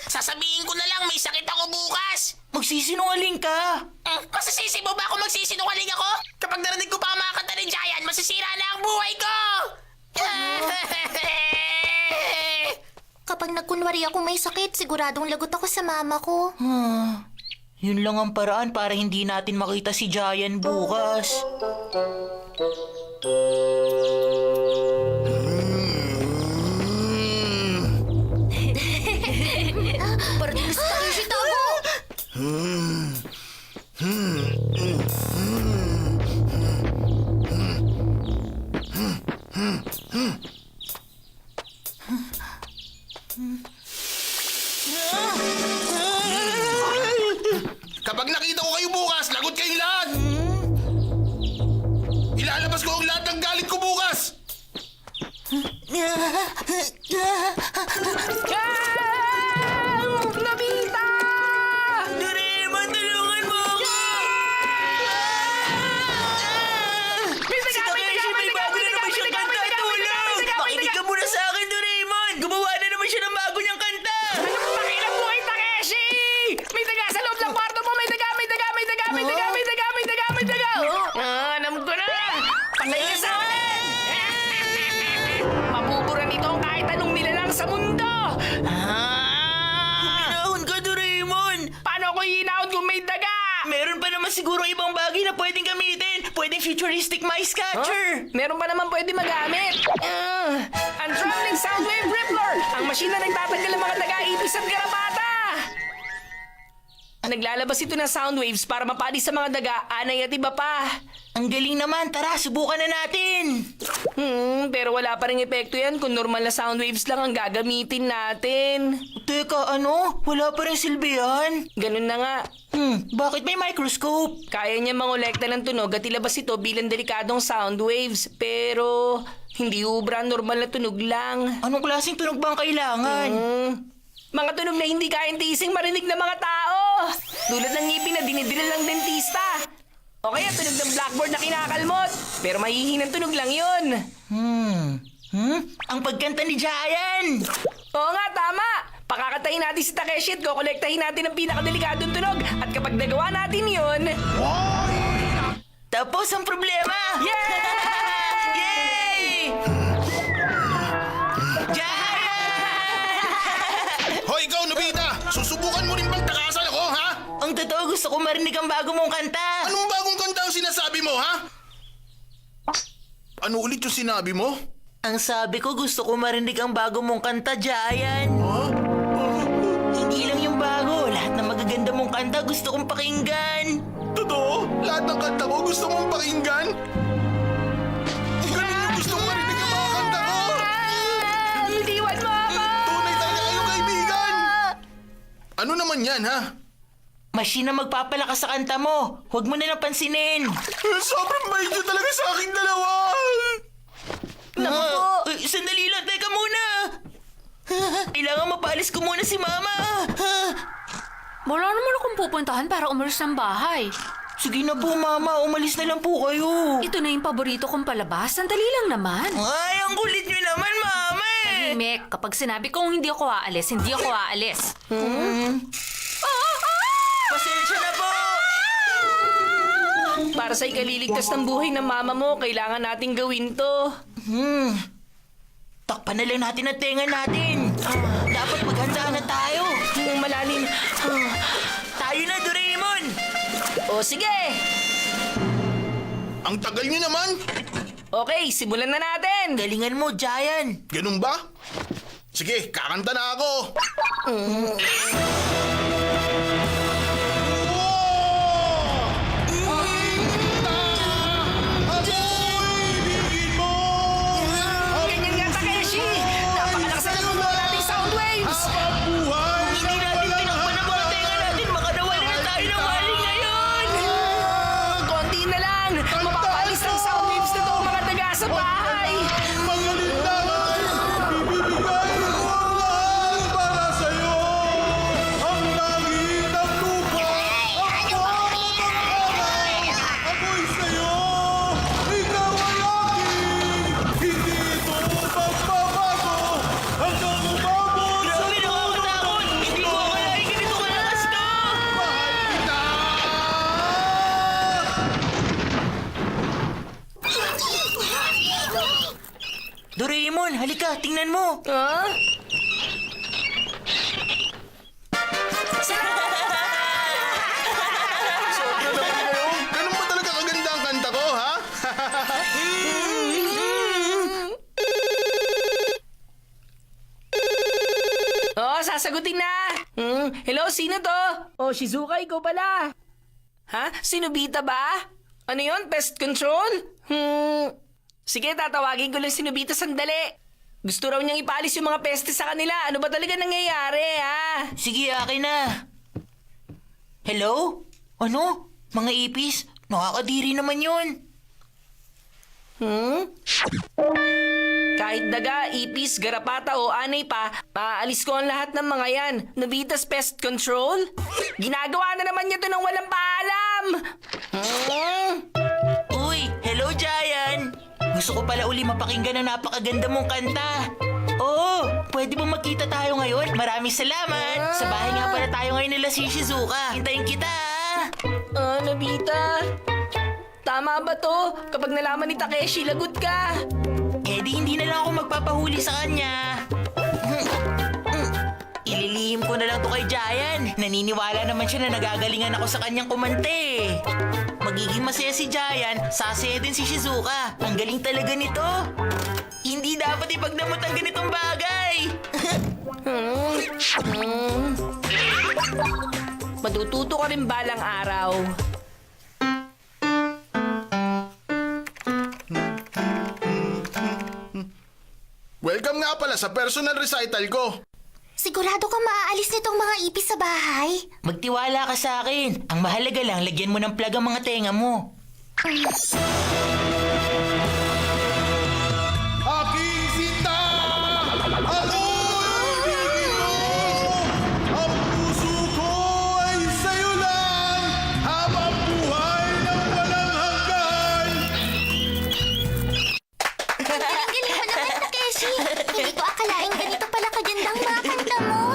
Sasabihin ko na lang may sakit ako bukas. Magsisinungaling ka. Masasisi mo ba ako magsisinungaling ako? Kapag narinig ko pa ang mga kanta ni Giant, masisira na ang buhay ko! Kapag nagkunwari ako may sakit, siguradong lagot ako sa mama ko. Yun lang ang paraan para hindi natin makita si Giant bukas. Parang gusto ko si Tago! Pag nakita ko kayo bukas, lagot kayong lahat! Ilalabas ko ang lahat ng galit ko bukas! Nobita! Doraemon, tulungan mo ako! May Si Takeshi, may bago na naman siyang kanta. Tulong! Makinig ka muna sa akin, Doraemon! Gumawa na naman siya ng bago niyang kanta! Pakilang buhay, Takeshi! May daga sa loob ng kwarto mo! May daga! May daga! May daga! May daga! May daga! May daga! May daga! Alam ko na! Patay ka sa akin! Mabubura nito ang kahit anong nilalang sa mundo! Pinahon ka, Doraemon! Paano ako iinahon kung may daga? Meron pa naman siguro ibang bagay na pwedeng gamitin. Pwedeng futuristic mice catcher. Meron pa naman pwede magamit. Ang traveling soundwave rippler! Ang machine na nagtatanggal ng mga taga-ipis at garapata! Naglalabas ito ng sound waves para mapali sa mga daga, anay at iba pa. Ang galing naman. Tara, subukan na natin. Pero wala pa rin epekto yan kung normal na sound waves lang ang gagamitin natin. Teka, ano? Wala pa rin silbi yan? Ganun na nga. Bakit may microscope? Kaya niya mangolekta ng tunog at ilabas ito bilang delikadong sound waves. Pero hindi ubra, normal na tunog lang. Anong klaseng tunog ba ang kailangan? Mga tunog na hindi kayang tising marinig ng mga tao. Tulad ng ngipin na dinidril ng dentista. O kaya tunog ng blackboard na kinakalmot. Pero mahihinang tunog lang yun. Ang pagkanta ni Giant! Oo nga, tama. Pakakatayin natin si Takeshi at kukolektahin natin ang pinakadelikadong tunog. At kapag nagawa natin yun... Tapos ang problema! Yay! Yay! Giant! Hoy, ikaw, Nobita! Susubukan mo rin bang takasan ako, ha? Ang totoo, gusto ko marinig ang bago mong kanta. Anong bagong kanta ang sinasabi mo, ha? Ano ulit yung sinabi mo? Ang sabi ko, gusto ko marinig ang bago mong kanta, Giant. Hindi lang yung bago. Lahat ng magaganda mong kanta gusto kong pakinggan. Totoo? Lahat ng kanta ko gusto mong pakinggan? Ganun yung gusto mong marinig ang mga kanta ko? Itiwan mo ako! Tunay talaga kayong kaibigan! Ano naman yan, ha? Machine na magpapalakas sa kanta mo. Huwag mo nalang pansinin. Sobrang bait nyo talaga sa aking dalawa! Sandali lang, teka muna. Kailangan mapaalis ko muna si Mama. Wala naman akong pupuntahan para umalis ng bahay. Sige na po, Mama. Umalis na lang po kayo. Ito na yung paborito kong palabas. Sandali lang naman. Ay, ang kulit nyo naman, Mama. Tahimik, kapag sinabi kong hindi ako aalis, hindi ako aalis. Pasensya na po. Para sa ikaliligtas ng buhay ng mama mo, kailangan nating gawin to. Takpan na lang natin ang tenga natin. Dapat maghanda na tayo. Yung malalim. Tayo na, Doraemon. O sige! Ang tagal nyo naman! Okay, simulan na natin! Galingan mo, Giant. Ganun ba? Sige, kakanta na ako! Ganyan nga, Takeshi! Napakalakas na ng nating sound waves! Hindi natin tinakpan ang mga tenga natin. Makadawala na tayo ng maling ngayon. Konti na lang! Mapapalis ng sound waves na to ang mga daga sa bahay! Grabe, nakakatakot. Hindi ko akalain ganito kalakas to. Doraemon, halika, tingnan mo. Ha? Ganun ba talaga kaganda ang kanta ko, ha? Oh, sasagutin na! Hello, sino to? Oh, Shizuka, ikaw pala. Ha? Si Nobita ba? Ano yon? Pest control? Sige, tatawagin ko lang si Nobita sandali. Gusto raw niyang ipalis yung mga peste sa kanila. Ano ba talaga nangyayari, ha? Sige, akin na. Hello? Ano? Mga ipis? Nakakadiri naman yun. Kahit daga, ipis, garapata o anay pa, maaalis ko ang lahat ng mga yan. Nobita's Pest Control? Ginagawa na naman niya to ng walang paalam! Uy, hello Giant! Gusto ko pala uli mapakinggan ang napakaganda mong kanta. Oo, pwede ba magkita tayo ngayon? Maraming salamat! Sa bahay nga pala tayo ngayon nila si Shizuka. Hintayin kita! Nobita, tama ba to? Kapag nalaman ni Takeshi, lagot ka. Eh di hindi na lang ako magpapahuli sa kanya. Ililihim ko na lang to kay Giant. Naniniwala naman siya na nagagalingan ako sa kanyang kumante. Magiging masaya si Giant, sasaya din si Shizuka. Ang galing talaga nito. Hindi dapat ipagdamot ang ganitong bagay. Matututo ka rin balang araw. Welcome nga pala sa personal recital ko. Sigurado ka maaalis nitong mga ipis sa bahay? Magtiwala ka sa akin. Ang mahalaga lang, lagyan mo ng plug ang mga tenga mo. Aking sinta! Ako'y ibigin mo! Ang puso ko ay sa'yo lang habang buhay ng walang hanggan! Galing mo naman, Takeshi. Hindi ko akalaing ganito pala kagandang mga kanta mo.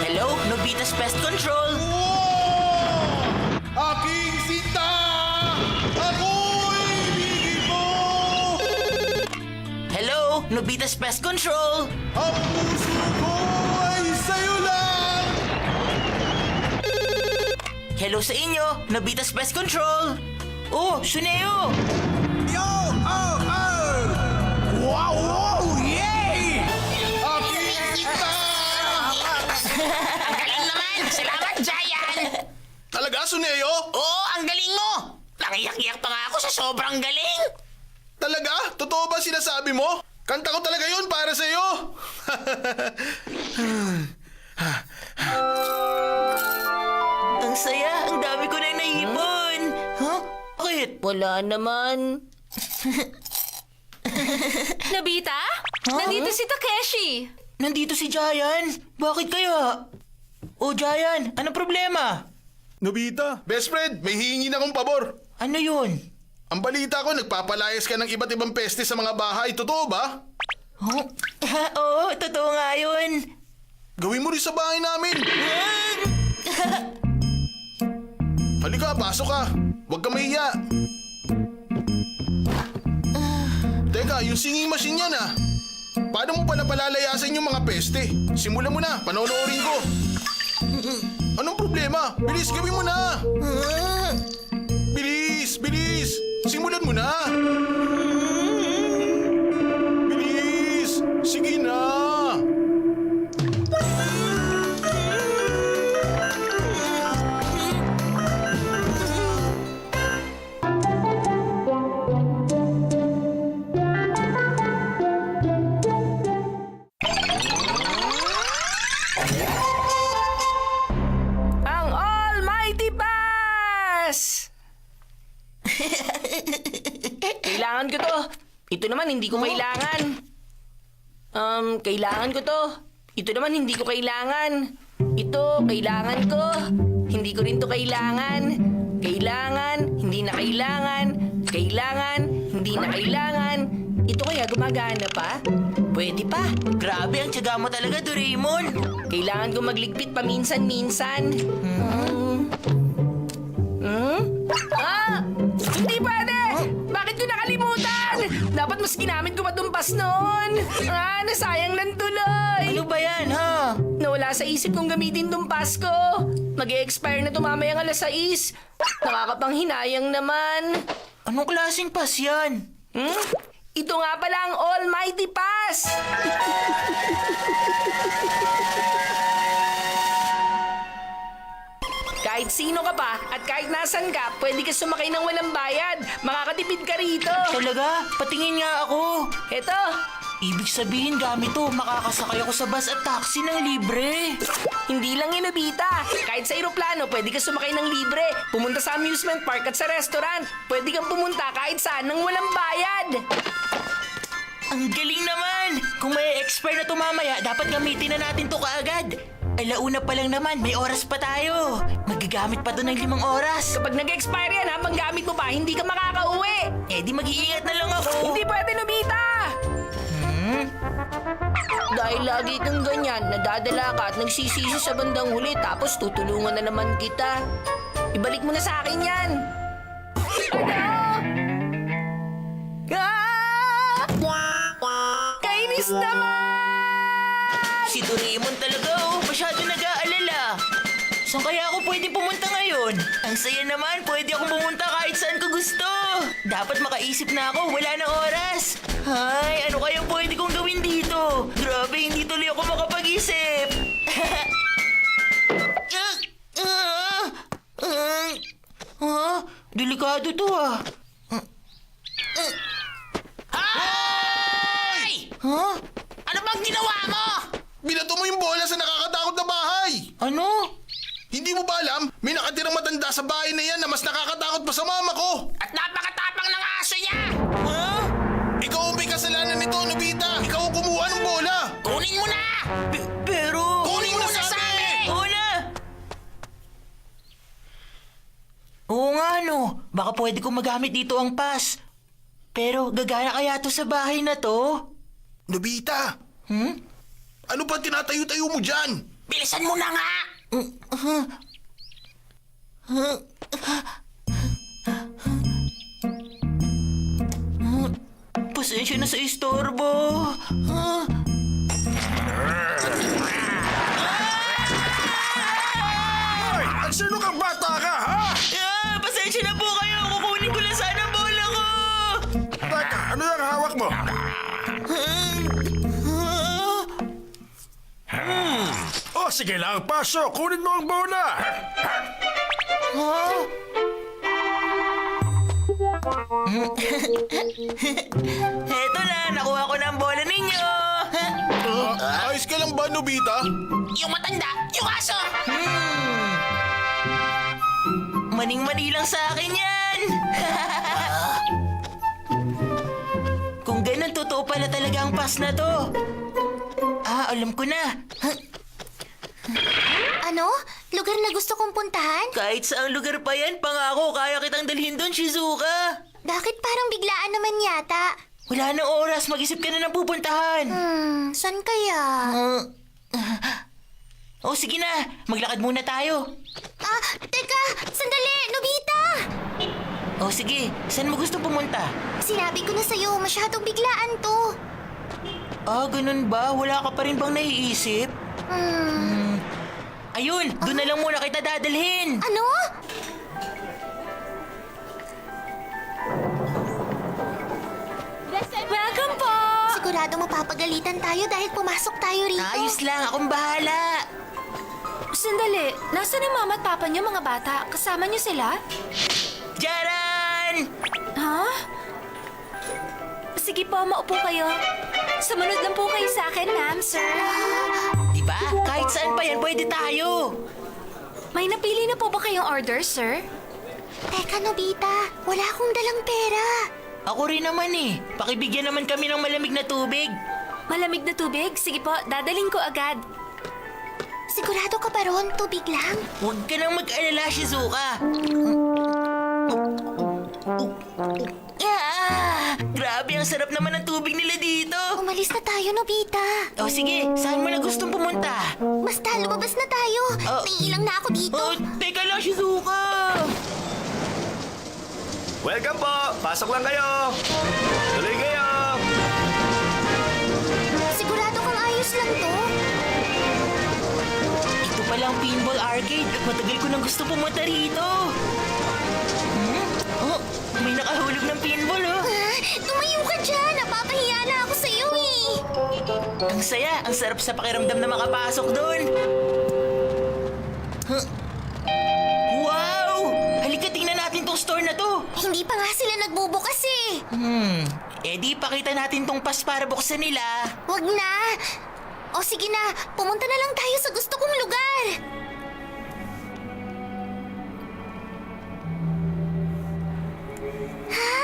Hello, Nobita's Pest Control. Aking sinta! Ako'y ibigin mo! Hello, Nobita's Pest Control. Ang puso ko ay sa'yo lang! Hello sa inyo, Nobita's Pest Control. Oh, Shuneo! Aking sinta! Ang galing naman! Salamat, Giant! Talaga, Suneo? Oo, ang galing mo! Nangiyak-iyak pa nga ako sa sobrang galing! Talaga? Totoo ba sinasabi mo? Kanta ko talaga yun para sa'yo! Ang saya, ang dami ko na naipon. Huh? Bakit? Wala naman. Nobita? Nandito si Takeshi. Nandito si Giant. Bakit kaya? Oh, Giant, anong problema? Nobita, Best friend, may hihingin akong pabor. Ano yun? Ang balita ko, nagpapalayas ka ng iba't ibang peste sa mga bahay. Totoo ba? Huh? Oo, totoo nga yun. Gawin mo rin sa bahay namin. Halika, pasok ka. Huwag ka mahiya. Teka, yung singing machine yan ah. Paano mo pala palalayasin yung mga peste? Simulan mo na, panonoorin ko. Anong problema? Bilis, gawin mo na! Bilis, bilis! Simulan mo na! Bilis! Sige na! Ang Almighty Pass! Kailangan ko to. Ito naman, hindi ko kailangan. Kailangan ko to. Ito naman, hindi ko kailangan. Ito, kailangan ko. Hindi ko rin to kailangan. Kailangan, hindi na kailangan. Kailangan, hindi na kailangan. Ito kaya gumagana pa? Pwede pa. Grabe, ang tiyaga mo talaga, Doraemon. Kailangan ko magligpit paminsan-minsan. Hindi pwede! Bakit ko nakalimutan? Dapat mas ginamit ko matumpas noon. Nasayang lang tuloy. Ano ba yan, ha? Nawala sa isip kong gamitin tong Pasko. Mag-e-expire na tumamayang alas 6. Nakakapanghinayang naman. Anong klaseng pass yan? Ito nga pala ang Almighty Pass! Kahit sino ka pa at kahit nasan ka, pwede ka sumakay ng walang bayad. Makakatipid ka rito. Talaga? Patingin nga ako. Eto, Ibig sabihin gamit to, makakasakay ako sa bus at taxi ng libre. Hindi lang yun, Nobita. Kahit sa eroplano, pwede ka sumakay ng libre. Pumunta sa amusement park at sa restaurant. Pwede kang pumunta kahit saan nang walang bayad. Ang galing naman! Kung may expire na to mamaya, dapat gamitin na natin to kaagad. Alauna pa lang naman, may oras pa tayo. Magagamit pa to ng 5 oras. Kapag nag-expire yan, habang gamit mo pa, hindi ka makakauwi. Eh di mag-iingat na lang ako. Hindi pwede, Nobita! Dahil lagi kang ganyan, nadadala ka at nagsisisi sa bandang huli tapos tutulungan na naman kita. Ibalik mo na sa akin yan. Ano? Kainis naman! Si Doraemon talaga oh, masyado nag-aalala. Saan kaya ako pwede pumunta ngayon? Ang saya naman, pwede akong pumunta kahit saan ko gusto. Dapat makaisip na ako, wala na oras. Ay, ano kaya pwede kong gawin dito? Grabe, hindi tuloy ako makapag-isip. Delikado to ah. Hoy! Huh? Ano bang ginawa mo? Binato mo yung bola sa nakakatakot na bahay! Ano? Hindi mo ba alam? May nakatirang matanda sa bahay na yan na mas nakakatakot pa sa mama ko! At napakatapang ng aso niya! Huh? Ikaw ang may kasalanan nito, Nobita! Ikaw ang kumuha ng bola! Kunin mo na! Pero... Kunin mo na sabi! Oo na! Oo nga no, baka pwede kong magamit dito ang pass. Pero gagana kaya to sa bahay na to? Nobita! Ano ba tinatayo-tayo mo dyan? Bilisan mo na nga! Pasensya na sa istorbo. Hoy! Sino kang bata ka, ha? Pasensya na po kayo. Kukunin ko lang sana ang bola ko. Teka, ano yung hawak mo? Oh, sige lang, pasok. Kunin mo ang bola. Eto na, nakuha ko na ang bola ninyo. Ayos ka lang ba, Nobita? Yung matanda! Yung aso! Maning-mani lang sa akin yan. Kung ganun, totoo pala talaga ang pass na to. Alam ko na. Ano? Lugar na gusto kong puntahan? Kahit saang lugar pa yan, pangako, kaya kitang dalhin doon, Shizuka. Bakit parang biglaan naman yata? Wala nang oras, mag-isip ka na ng pupuntahan. Saan kaya? Sige na, maglakad muna tayo. Teka! Sandali! Nobita! Sige, saan mo gusto pumunta? Sinabi ko na sa'yo, masyadong biglaan to. Ganun ba? Wala ka pa rin bang naiisip? Ayun, doon na lang muna kita dadalhin. Ano? Welcome po! Sigurado mapapagalitan tayo dahil pumasok tayo rito. Ayos lang, akong bahala. Sandali, nasa na mama at papa niyo mga bata? Kasama niyo sila? Jaran! Ha? Sige po, maupo kayo. Sumunod lang po kayo sa akin, ma'am, sir. Diba? Kahit saan pa yan, pwede tayo. May napili na po ba kayong order, sir? Teka, Nobita. Wala akong dalang pera. Ako rin naman eh. Pakibigyan naman kami ng malamig na tubig. Malamig na tubig? Sige po, dadaling ko agad. Sigurado ka ba ron? Tubig lang? Huwag ka nang mag-alala, Shizuka. Grabe, ang sarap naman ng tubig nila dito. Umalis na tayo, Nobita. Sige, saan mo na gustong pumunta? Basta, lumabas na tayo. Naiilang na ako dito. Teka lang, Shizuka. Welcome po! Pasok lang kayo! Tuloy kayo! Sigurado kang ayos lang to. Ito palang pinball arcade. Matagal ko nang gusto pumunta rito. May nakahulog ng pinball, oh. Tumayo ka dyan. Napapahiya na ako sa'yo eh. Ang saya. Ang sarap sa pakiramdam na makapasok doon. Wow! Halika, tingnan natin tong store na to. Hindi pa nga sila nagbubukas eh. Eh di, pakita natin tong pass para buksan nila. Wag na! O sige na, pumunta na lang tayo sa gusto kong lugar! Ha?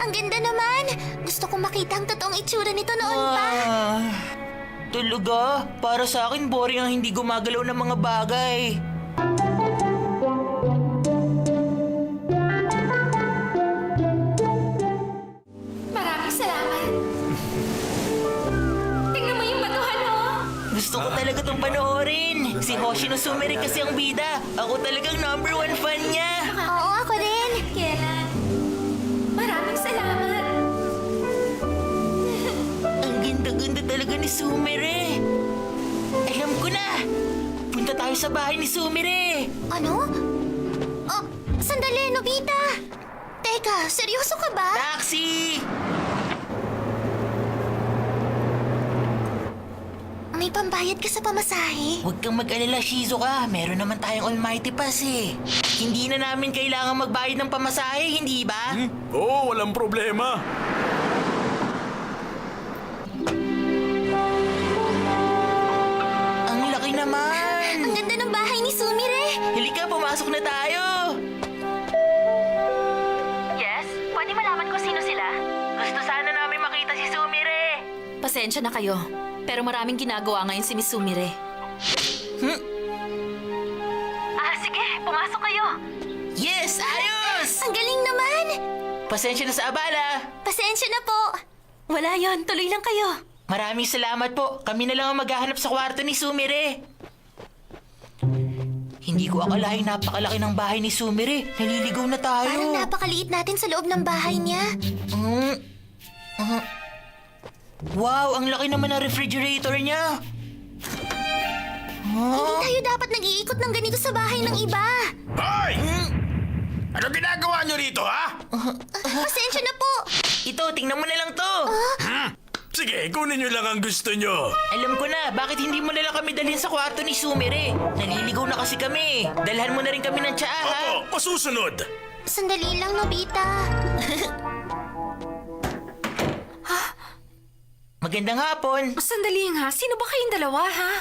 Ang ganda naman! Gusto kong makita ang totoong itsura nito noon pa. Talaga? Para sa akin, boring ang hindi gumagalaw ng mga bagay. Maraming salamat. Tingnan mo yung batuhan, oh. Gusto ko talaga tong panoorin. Si Hoshino Sumire kasi ang bida. Ako talagang #1 fan niya. Oo, ako rin. Kailan? Maraming salamat. Ang ganda-ganda talaga ni Sumire. Alam ko na. Punta tayo sa bahay ni Sumire. Ano? Oh, sandali, Nobita! Teka, seryoso ka ba? Taxi! May pambayad ka sa pamasahe? Huwag kang mag-alala, Shizuka. Meron naman tayong Almighty Pass eh. Hindi na namin kailangan magbayad ng pamasahe, hindi ba? Oo, walang problema. Ang laki naman! Ang ganda ng bahay ni Sumire! Halika, pumasok na tayo! Yes? Pwede malaman ko sino sila? Gusto sana namin makita si Sumire. Pasensya na kayo, pero maraming ginagawa ngayon si Miss Sumire. Sige, pumasok kayo. Yes, ayos! Ang galing naman! Pasensya na sa abala. Pasensya na po! Wala yon, tuloy lang kayo. Maraming salamat po. Kami na lang ang maghahanap sa kwarto ni Sumire. Hindi ko akalaing napakalaki ng bahay ni Sumire. Naliligaw na tayo. Parang napakaliit natin sa loob ng bahay niya. Wow, ang laki naman ng refrigerator niya. Hindi tayo dapat nag-iikot ng ganito sa bahay ng iba. Hoy! Ano ginagawa nyo rito, ha? Pasensya na po! Ito, tingnan mo na lang to. Sige, kunin nyo lang ang gusto nyo. Alam ko na, bakit hindi mo na lang kami dalhin sa kwarto ni Sumire? Naliligaw na kasi kami. Dalhan mo na rin kami ng tsaa, ha? Opo, masusunod. Sandali lang, Nobita. Magandang hapon. Sandali nga, sino ba kayong dalawa, ha?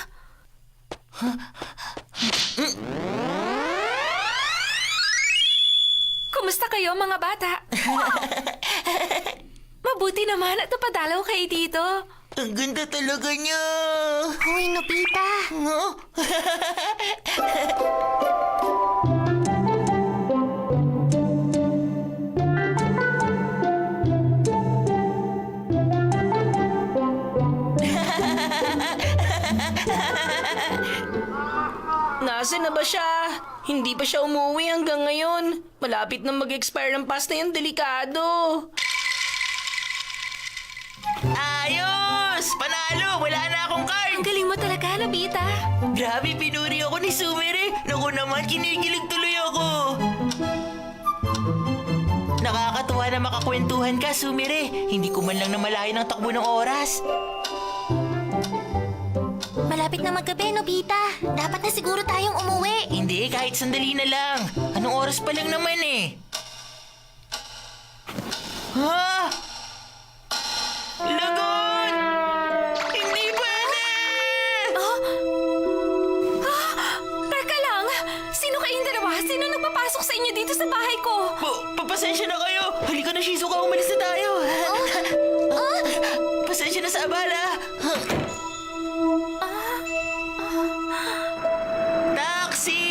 Kumusta kayo, mga bata? Mabuti naman at napadalaw kayo dito. Ang ganda talaga niya. Hoy, Nobita. Nasaan na ba siya? Hindi pa siya umuwi hanggang ngayon. Malapit na mag-expire ng pass na yun, delikado. Ayos! Panalo! Wala na akong card! Ang galing mo talaga, Nobita. Grabe, pinuri ako ni Sumire. Naku naman, kinikilig tuloy ako. Nakakatuwa na makakwentuhan ka, Sumire. Hindi ko man lang namalayan ang takbo ng oras. Malapit na maggabi, Nobita. Dapat na siguro tayong umuwi. Hindi, kahit sandali na lang. Anong oras pa lang naman eh? Ha? Lagot! Hindi pwede! Teka lang, sino kayong dalawa? Sino nagpapasok sa inyo dito sa bahay ko? Papasensya na kayo. Halika na, Shizuka. Umalis na tayo. Pasensya na sa abala. Taxi!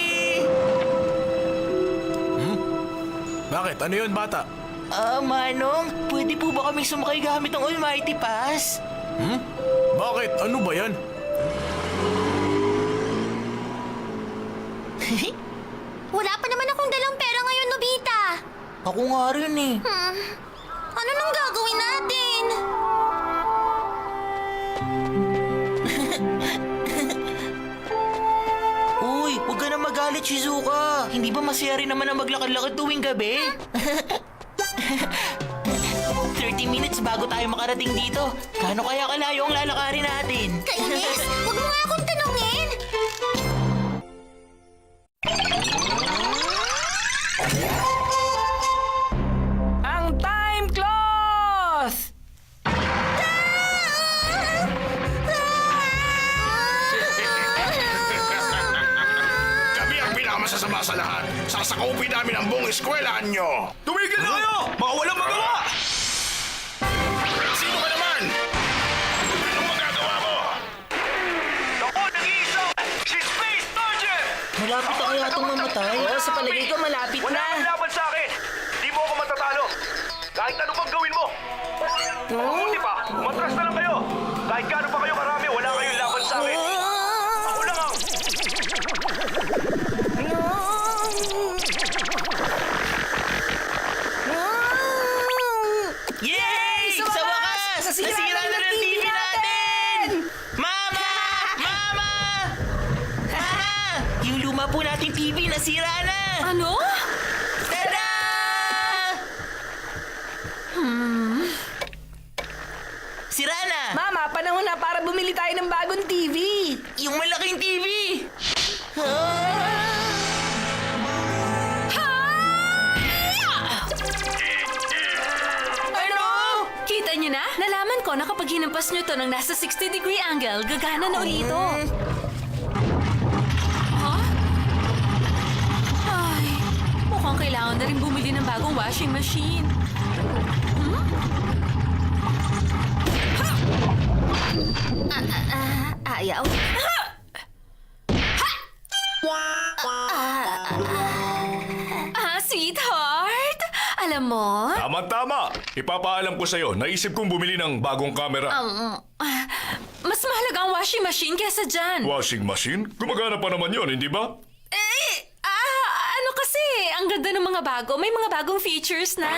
Bakit? Ano yun, bata? Manong, pwede po ba kaming sumakay gamit ng Almighty Pass? Bakit? Ano ba yan? Wala pa naman akong dalang pera ngayon, Nobita. Ako nga rin eh. Ano nang gagawin natin? Uy, huwag ka na magalit, Shizuka. Hindi ba masaya rin naman ang maglakad-lakad tuwing gabi? 30 minutes bago tayo makarating dito. Kano kaya kalayo ang lalakarin natin? Kainis, huwag mo nga akong tanungin. Ang time cloth! masasama sa lahat. Sasakupin namin ang buong eskwelahan nyo. Tumigil na kayo! Mga walang magawa! Sino ka naman? Anong magagawa mo? Ako, nag-iisa! Si Space Sergeant! Malapit na kaya itong mamatay? Oo, sa palagay ko malapit Wala na. kang laban sa akin! Di mo ako matatalo! Kahit ano pang gawin mo! Mabuti pa, umatras na lang kayo! Kahit gaano pa kayo karami, wala kayong laban sa akin! Ako lang ang... Yay! Sa wakas! Nasira na ng TV natin! Mama! Mama! Mama! Yung luma po nating TV nasira na! Ano? Tada! Sira na! Mama, panahon na para bumili tayo ng bagong TV. Yung malaking TV! Ano? Kita niyo na? Nalaman ko na kapag hinampas niyo to ng nasa 60-degree angle, gagana na ulit ito. Huh? Ay, mukhang kailangan na rin bumili ng bagong washing machine. Ayaw. Sweetheart! Alam mo, Tama-tama! Ipapaalam ko sa'yo, naisip kong bumili ng bagong kamera. mas mahalaga ang washing machine kesa dyan. Washing machine? Gumagana pa naman yon, hindi ba? Ano kasi, ang ganda ng mga bago. May mga bagong features na.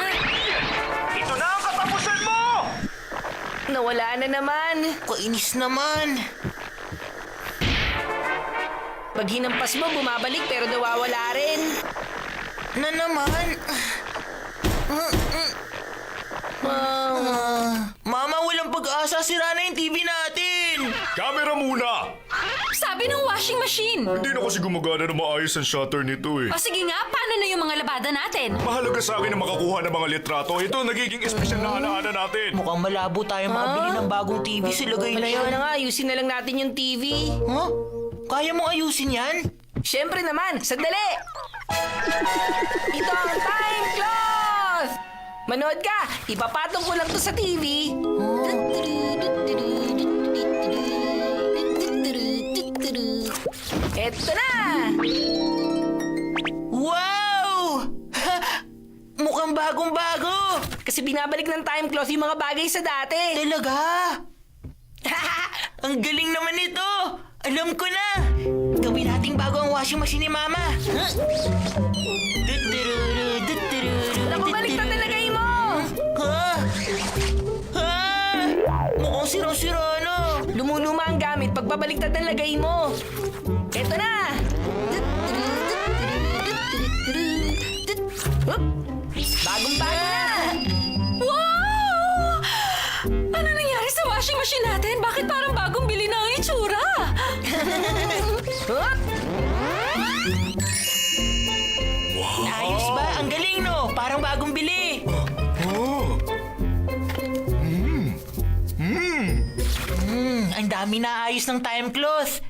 Ito na ang katapusan mo! Nawala na naman. Kainis naman! Pag hinampas mo, bumabalik pero nawawala rin. Na naman! Mama, walang pag-asa. Sira na yung TV natin! Camera muna! Sabi ng washing machine. Hindi na kasi gumagana na maayos ang shutter nito eh. O sige nga, paano na yung mga labada natin? Mahalaga sa akin na makakuha ng mga litrato. Ito nagiging espesyal na halahala natin. Mukhang malabo tayo makabili ng bagong TV sa lagay na Malayo yan. na nga, ayusin na lang natin yung TV. Huh? Kaya mong ayusin yan? Siyempre naman, sandali! Ito ang time cloth! Manood ka! Ipapatong ko lang to sa TV. Eto na! Wow! Mukhang bagong-bago! Kasi binabalik ng time cloth yung mga bagay sa dati. Talaga? Ang galing naman nito! Alam ko na! Gawin nating bago ang washing machine ni Mama. Naku, baliktad na lagay mo! Ha? Ha? Mukhang siro-siro, no? Lumuluma ang gamit pag babaliktad ng lagay mo. Eto na! Hup! Bagong-bago na! Wow! Ano nangyari sa washing machine natin? Bakit parang bagong bili na ang itsura? Hup! Ayos ba? Ang galing, no? Parang bagong bili. Ang dami na ayos ng time cloth.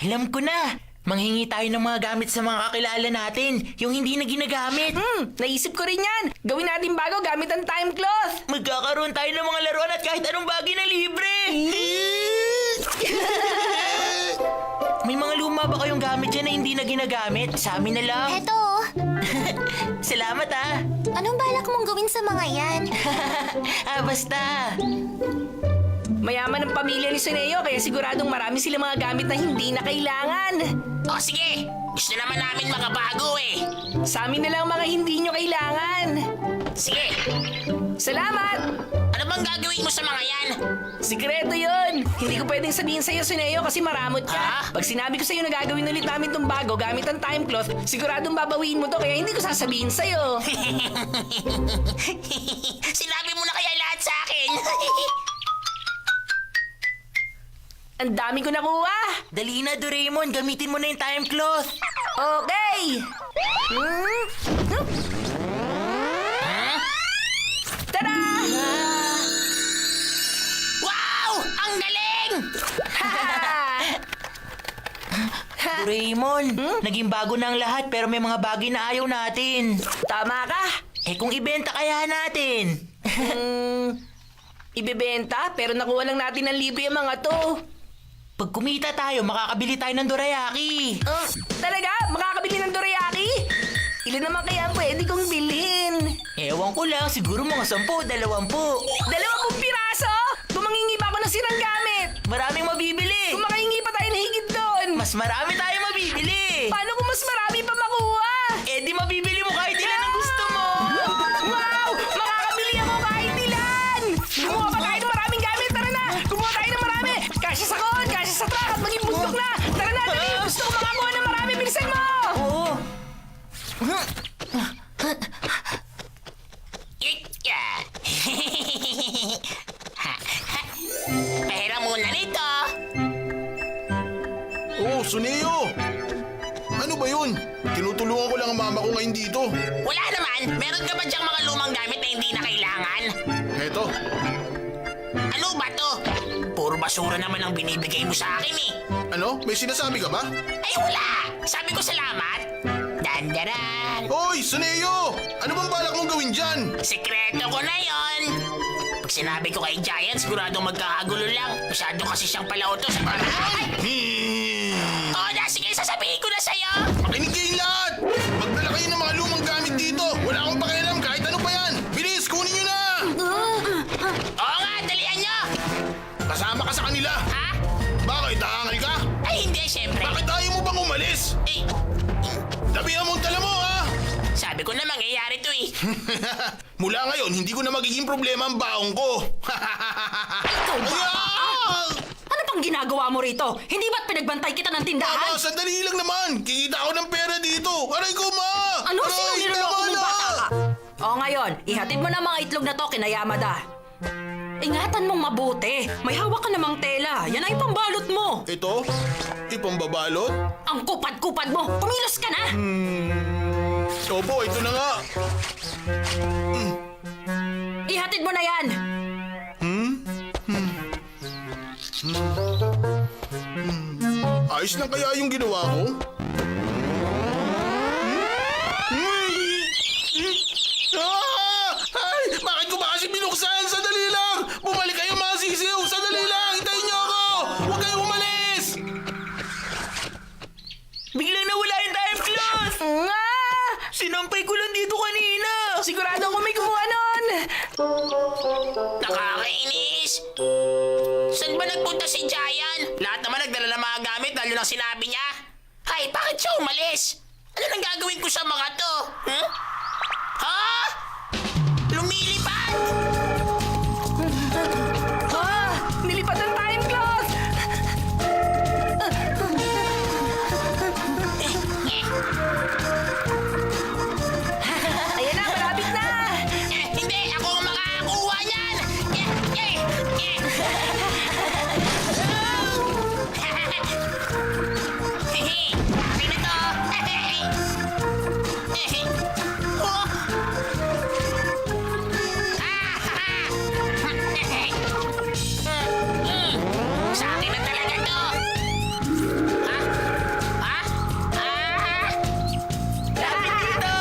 Alam ko na. Manghingi tayo ng mga gamit sa mga kakilala natin. Yung hindi na ginagamit. Naisip ko rin yan. Gawin natin bago gamit ang time cloth. Magkakaroon tayo ng mga laruan at kahit anong bagay na libre. May mga luma ba kayong gamit dyan na hindi na ginagamit? Sa amin na lang. Eto, Salamat ah. anong balak mong gawin sa mga yan? Basta. Mayaman ang pamilya ni Suneo kaya siguradong marami sila mga gamit na hindi na kailangan. O sige, gusto naman namin mga bago eh. Sa amin na lang mga hindi nyo kailangan. Sige, Salamat! ano bang gagawin mo sa mga yan? Sikreto yun! Hindi ko pwedeng sabihin sa'yo, Suneo, kasi maramot ka. Ha? Pag sinabi ko sa'yo na gagawin ulit namin tong bago gamit ang time cloth, siguradong babawiin mo to kaya hindi ko sasabihin sa'yo. Sinabi mo na kaya lahat sa akin. Ang dami ko nakuha! Dali na, Doraemon. Gamitin mo na yung time cloth. Okay! Tada! Wow! Ang galing! Ha! Raymond, naging bago na ang lahat pero may mga bagay na ayaw natin. Tama ka. Eh kung ibenta kaya natin? Ibebenta, pero nakuha lang natin ng libre yung mga to. Pag kumita tayo, makakabili tayo ng dorayaki. Talaga? Makakabili ng dorayaki? Ilan naman kaya ang pwede kong bilhin? Ewan ko lang, siguro mga 10, 20. 20 piraso? Tumangingi pa ako ng sirang gamit. Maraming mabibili. Kung makahingi pa tayo na higit doon. Mas marami tayo mabibili. Paano kung mas marami pa makuha? Eh di mabibili mo kahit ilan ang gusto mo. Wow! Makakabili ako kahit ilan! Kumuha pa tayo ng maraming gamit. Tara na! Kumuha tayo ng marami! Kasya sa kon, kasya sa truck at maging bundok na! Tara na! Dali! Gusto ko makakuha ng marami! Bilisan mo! Oo. Ikya! Pera muna nito. Oh, Suneo! Ano ba yun? Tinutulungan ko lang ang mama ko ngayon dito. Wala naman. Meron ka ba diyang mga lumang gamit na hindi na kailangan? Eto, Ano ba to? Puro basura naman ang binibigay mo sa akin eh. ano? May sinasabi ka ba? Ay wala! Sabi ko salamat. Dandaran! Hoy, Suneo! Ano bang balak mong gawin dyan? Sekreto ko na yon. Pag sinabi ko kay Giant, siguradong magkakagulo lang. Masyado kasi siyang palautos at ay! Oo na, sige, sasabihin ko na sa'yo. Makinig kayong lahat! Magdala kayo ng mga lumang gamit dito! Wala akong pakialam kahit ano pa yan! Bilis, kunin nyo na! Oo nga, dalian nyo. Kasama ka sa kanila! Ha? Bakit? Naangal ka? Ay, hindi, syempre. Bakit ayaw mo bang umalis? Eh, Tabihan mong tala mo, ha? sabi ko na mangyayari to eh. Mula ngayon, hindi ko na magiging problema ang baong ko. Ayaw! Ano pang ginagawa mo rito? Hindi ba't pinagbantay kita ng Mama, tindahan? sandali lang naman. Kikita ako ng pera dito. Aray ko, ma! Ano? Aray, Sino niloloko tama mong na! bata ka? O ngayon, ihatid mo na mga itlog na to kina Yamada. Ingatan mong mabuti. May hawak ka namang tela. Yan ay pambalot mo. Ito? Ipambabalot? Ang kupad-kupad mo. Kumilos ka na. Opo, ito na nga. Ihatid mo na yan. Ayos lang kaya yung ginawa ko? Ah! Ay! Bakit ko ba kasi binuksan? Sandali lang! Bumalik kayo mga sisiw! Sandali lang! Hintayin niyo ako! Huwag kayong umalis! Biglang nawala yung time cloth. Nga! Sinampay ko lang dito kanina. Sigurado ako may kumuha nun! Nakakainis. Saan ba nagpunta si Giant? Lahat naman nagdala ng mga gamit lalo lang sinabi niya. Ay, bakit siya umalis? Ano nang gagawin ko sa mga to? Huh? Ha? Lumilipad? Ah! Nilipad ang time cloth! Ayan na, malapit na! Hindi, ako ang makakakuha niyan. Akin na to. Oh. Sa akin na talaga to. Ha? Ha? Ah! Lapit dito.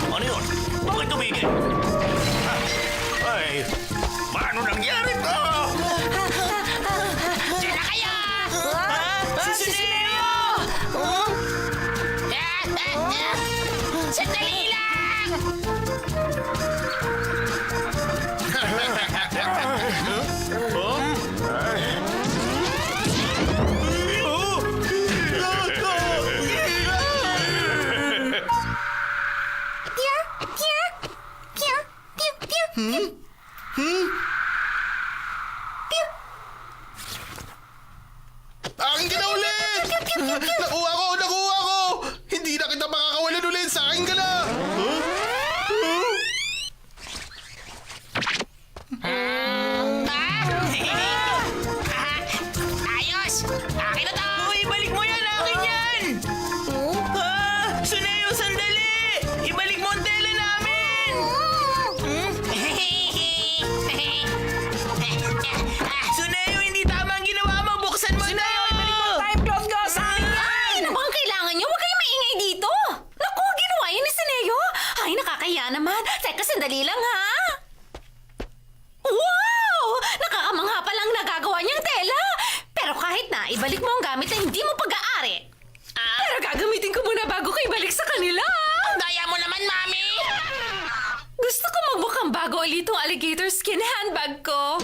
Ano yun? Bakit tumigil? Ay, paano nangyari to? Diyan na kayo! Si Suneo! Sandali lang! Pew, pew, pew, pew, pew, pew. Pew. Akin ka na ulit! Nakuha ko! Nakuha ko! Hindi na kita makakawalan ulit! Sa akin ka na! Ayos! Akin na to! Uy, ibalik mo yan! Akin yan! Suneo, sandali! Ibalik mo ang tela namin! itong alligator skin handbag ko.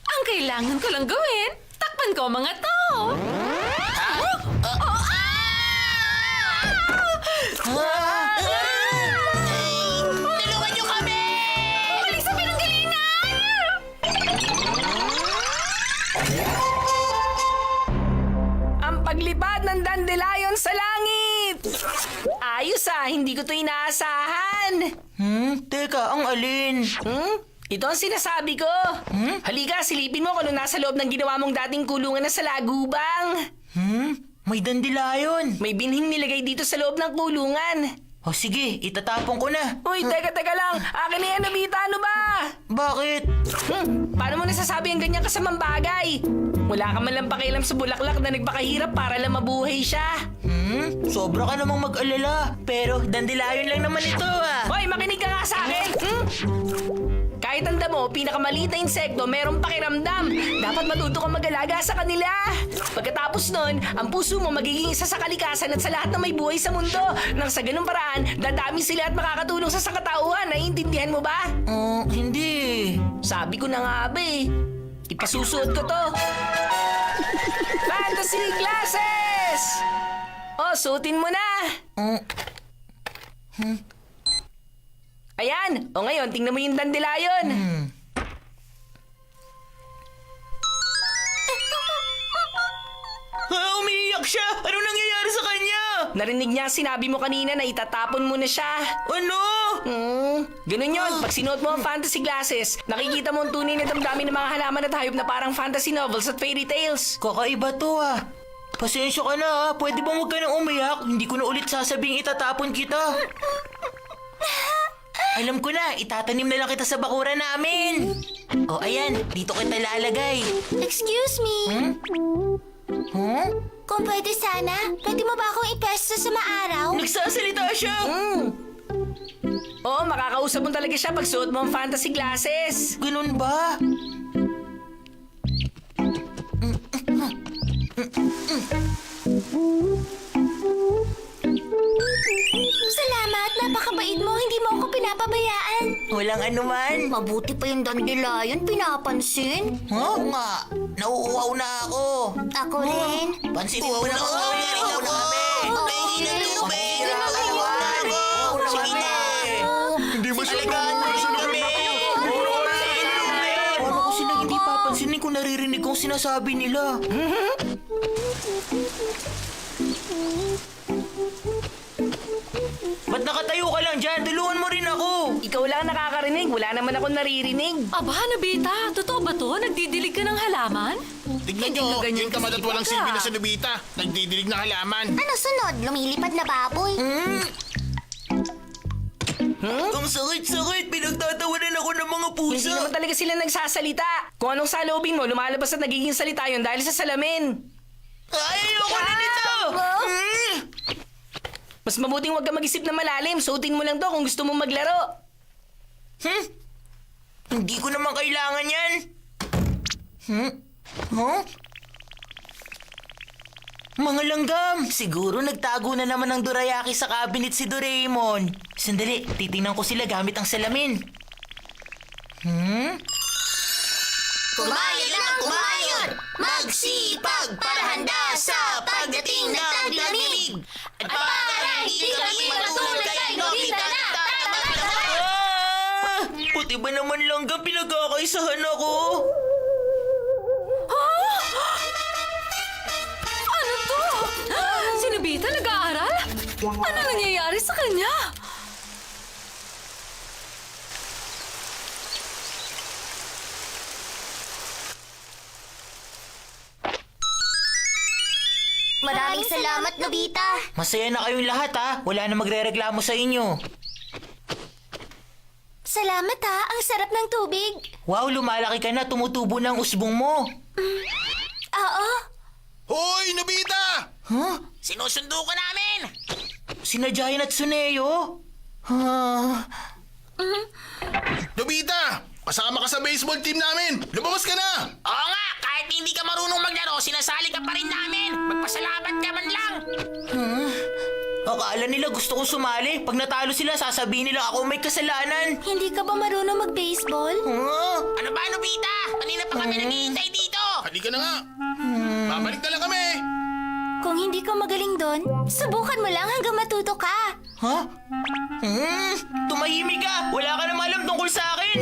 Ang kailangan ko lang gawin, takpan ko mga to. Tulungan niyo kami! Balik sa pinanggalingan! Ang paglipad ng dandelion sa langit! Ayos hindi ko to inaasahan. Teka, ang alin? Ito ang sinasabi ko. Halika, silipin mo kung ano nasa loob ng ginawa mong dating kulungan na sa lagubang. May dandelion. May binhing nilagay dito sa loob ng kulungan. O sige, itatapon ko na. Uy, teka lang. Akin na yan, Nobita. Ano ba? Bakit? Paano mo nasasabi ang ganyan kasamang bagay? Wala ka man lang pakialam sa bulaklak na nagpakahirap para lang mabuhay siya. Sobra ka namang mag-alala. Pero dandelion lang naman ito Hoy, makinig ka nga sa akin! Kahit ang damo, pinakamaliit na insekto, merong pakiramdam. Dapat matuto kang mag-alaga sa kanila. Pagkatapos nun, ang puso mo magiging isa sa kalikasan at sa lahat na may buhay sa mundo. Nang sa ganung paraan, dadami sila at makakatulong sa sangkatauhan. Naiintindihan mo ba? Hindi. Sabi ko na nga ba eh. Ipasusuot ko to. Fantasy glasses! Oh, suotin mo na. Ayan! O ngayon, tingnan mo yung dandelion. Umiiyak siya! Ano nangyayari sa kanya? Narinig niya ang sinabi mo kanina na itatapon mo na siya. Ano? Ganun yun. Pag sinuot mo ang fantasy glasses, nakikita mo ang tunay na damdamin ng mga halaman at hayop na parang fantasy novels at fairy tales. Kakaiba to Pasensya ka na Pwede ba huwag ka nang umiyak? Hindi ko na ulit sasabing itatapon kita. Alam ko na, itatanim na lang kita sa bakuran namin. O ayan, dito kita lalagay. Excuse me? Kung pwede sana, pwede mo ba akong ipesto sa maaraw? Nagsasalita siya! Oo, makakausap mo talaga siya pag suot mo ang fantasy glasses. Ganun ba? Salamat, napakabait mo. Hindi mo ako pinapabayaan. Walang anuman. Mabuti pa yung dandelion, pinapansin. Oo nga, nauuhaw na ako. Ako rin. Pansinin mo na ako. Pahingi ng tubig! Sige na! Hindi masyado Paano ko silang hindi papansinin kung naririnig kong sinasabi nila? Ba't nakatayo ka lang dyan? Tulungan mo rin ako! Ikaw lang nakakarinig. Wala naman ako naririnig. Aba, Nobita, totoo ba to? Nagdidilig ka ng halaman? Tignan Hindi nyo, ka ganyan yung tamad at walang kasipag silbi na ka. si Nobita. Nagdidilig ng halaman. Ano sunod? Lumilipad na baboy? Ang sakit-sakit! Pinagtatawanan ako ng mga Hindi pusa! naman talaga sila nagsasalita. Kung anong salubin mo, lumalabas at nagiging salita yun dahil sa salamin. Ayoko na nito! Mas mabuting huwag ka mag-isip na malalim. Suotin mo lang to kung gusto mong maglaro. Hindi ko naman kailangan yan! Mga langgam! Siguro nagtago na naman ng dorayaki sa cabinet si Doraemon. Sandali, titingnan ko sila gamit ang salamin. Kumain lang kumain! Magsipag para handa sa pagdating ng taglamig! At para hindi kami matulad kay Nobita na tatamat-tamat! Puti ba naman langgam pinagkakaisahan ako? Ano to? Si Nobita nag-aaral? Ano nangyayari sa kanya? Maraming salamat, Nobita! Masaya na kayong lahat Wala na magrereklamo sa inyo. Salamat ang sarap ng tubig. Wow, lumalaki ka na. Tumutubo na ang usbong mo. Oo. Hoy, Nobita! Sinusundo ka namin! Sina Giant at Suneo? Nobita! Kasama ka sa baseball team namin! Lumabas ka na! Oo nga, kahit hindi ka marunong maglaro, sinasali ka pa rin namin. Magpasalamat ka man lang. Akala nila gusto kong sumali. Pag natalo sila, sasabihin nila ako may kasalanan. Hindi ka ba marunong mag-baseball? Ano ba, Nobita? Kanina pa kami naghihintay dito. Halika na nga. Babalik na lang kami. Kung hindi ka magaling doon, subukan mo lang hanggang matuto ka. Ha? Tumahimik ka. Wala ka namang alam tungkol sa akin.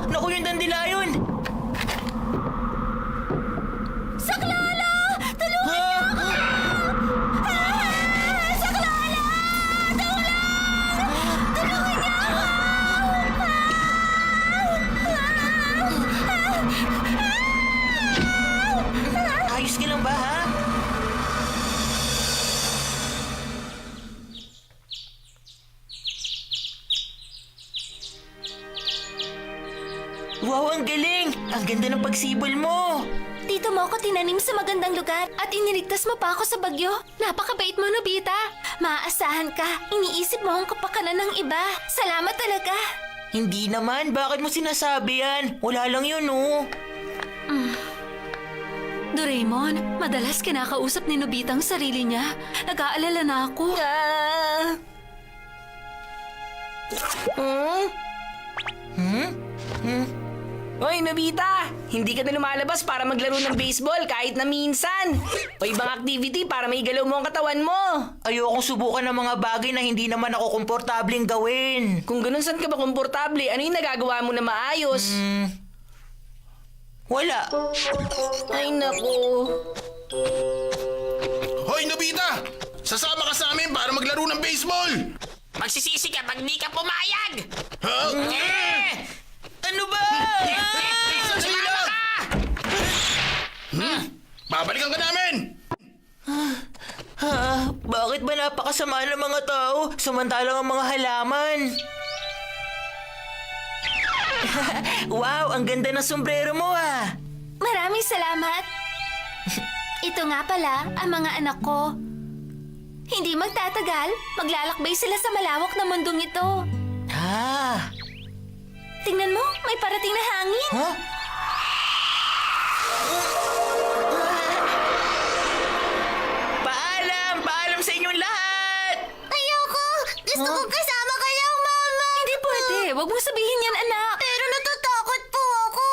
Naku, yung dandilayon! Saklolo! Tulungan niyo ako! Saklolo! Tulungan niyo ako! Ayos ka lang ba, ha? Wow, ang galing! Ang ganda ng pagsibol mo! Dito mo ako tinanim sa magandang lugar at iniligtas mo pa ako sa bagyo. Napakabait mo, Nobita. Maaasahan ka. Iniisip mo ang kapakanan ng iba. Salamat talaga. Hindi naman, bakit mo sinasabi yan? Wala lang yun, oh. Doraemon, madalas kinakausap ni Nobita ang sarili niya. Nag-aalala na ako. Hoy, Nobita! Hindi ka na lumalabas para maglaro ng baseball kahit na minsan. O ibang activity para may galaw mo ang katawan mo. Ayokong subukan ng mga bagay na hindi naman ako komportabling gawin. Kung ganun, saan ka ba komportable? Ano yung nagagawa mo na maayos? Wala. Ay, naku. Hoy, Nobita! Sasama ka sa amin para maglaro ng baseball! Magsisisi ka pag di ka pumayag. Ha? Ano ba? Sumama ka! Babalikan ka namin! Bakit ba napakasama ng mga tao samantalang ang mga halaman? Wow, ang ganda ng sombrero mo, ah! Maraming salamat. Ito nga pala ang mga anak ko. Hindi magtatagal, maglalakbay sila sa malawak na mundong ito. Ah! Tingnan mo, may parating na hangin. Huh? Paalam sa inyong lahat! Ayoko! Gusto kong kasama kayo, Mama! Hindi pwede. Huwag mo sabihin yan, anak. Pero natatakot po ako.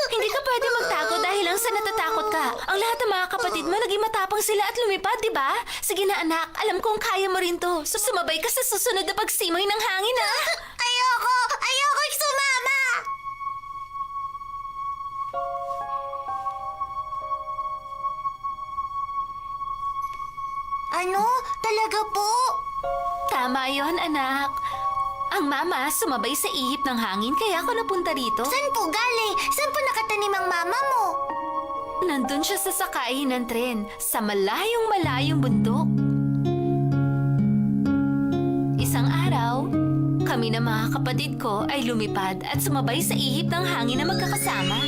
Hindi ka pwede magtago dahil lang sa natatakot ka. Ang lahat ng mga kapatid mo, naging matapang sila at lumipad, di ba? Sige na, anak. Alam kong kaya mo rin to. So sumabay ka sa susunod na pagsimoy ng hangin, ha? Ayoko! Ayoko sumama! Ano? Talaga po? Tama yon, anak. Ang mama sumabay sa ihip ng hangin kaya ako napunta rito. Saan po galing? Saan po nakatanim ang mama mo? Nandun siya sa sakayin ng tren sa malayong bundok. Isang araw, kami na mga kapatid ko ay lumipad at sumabay sa ihip ng hangin na magkakasama.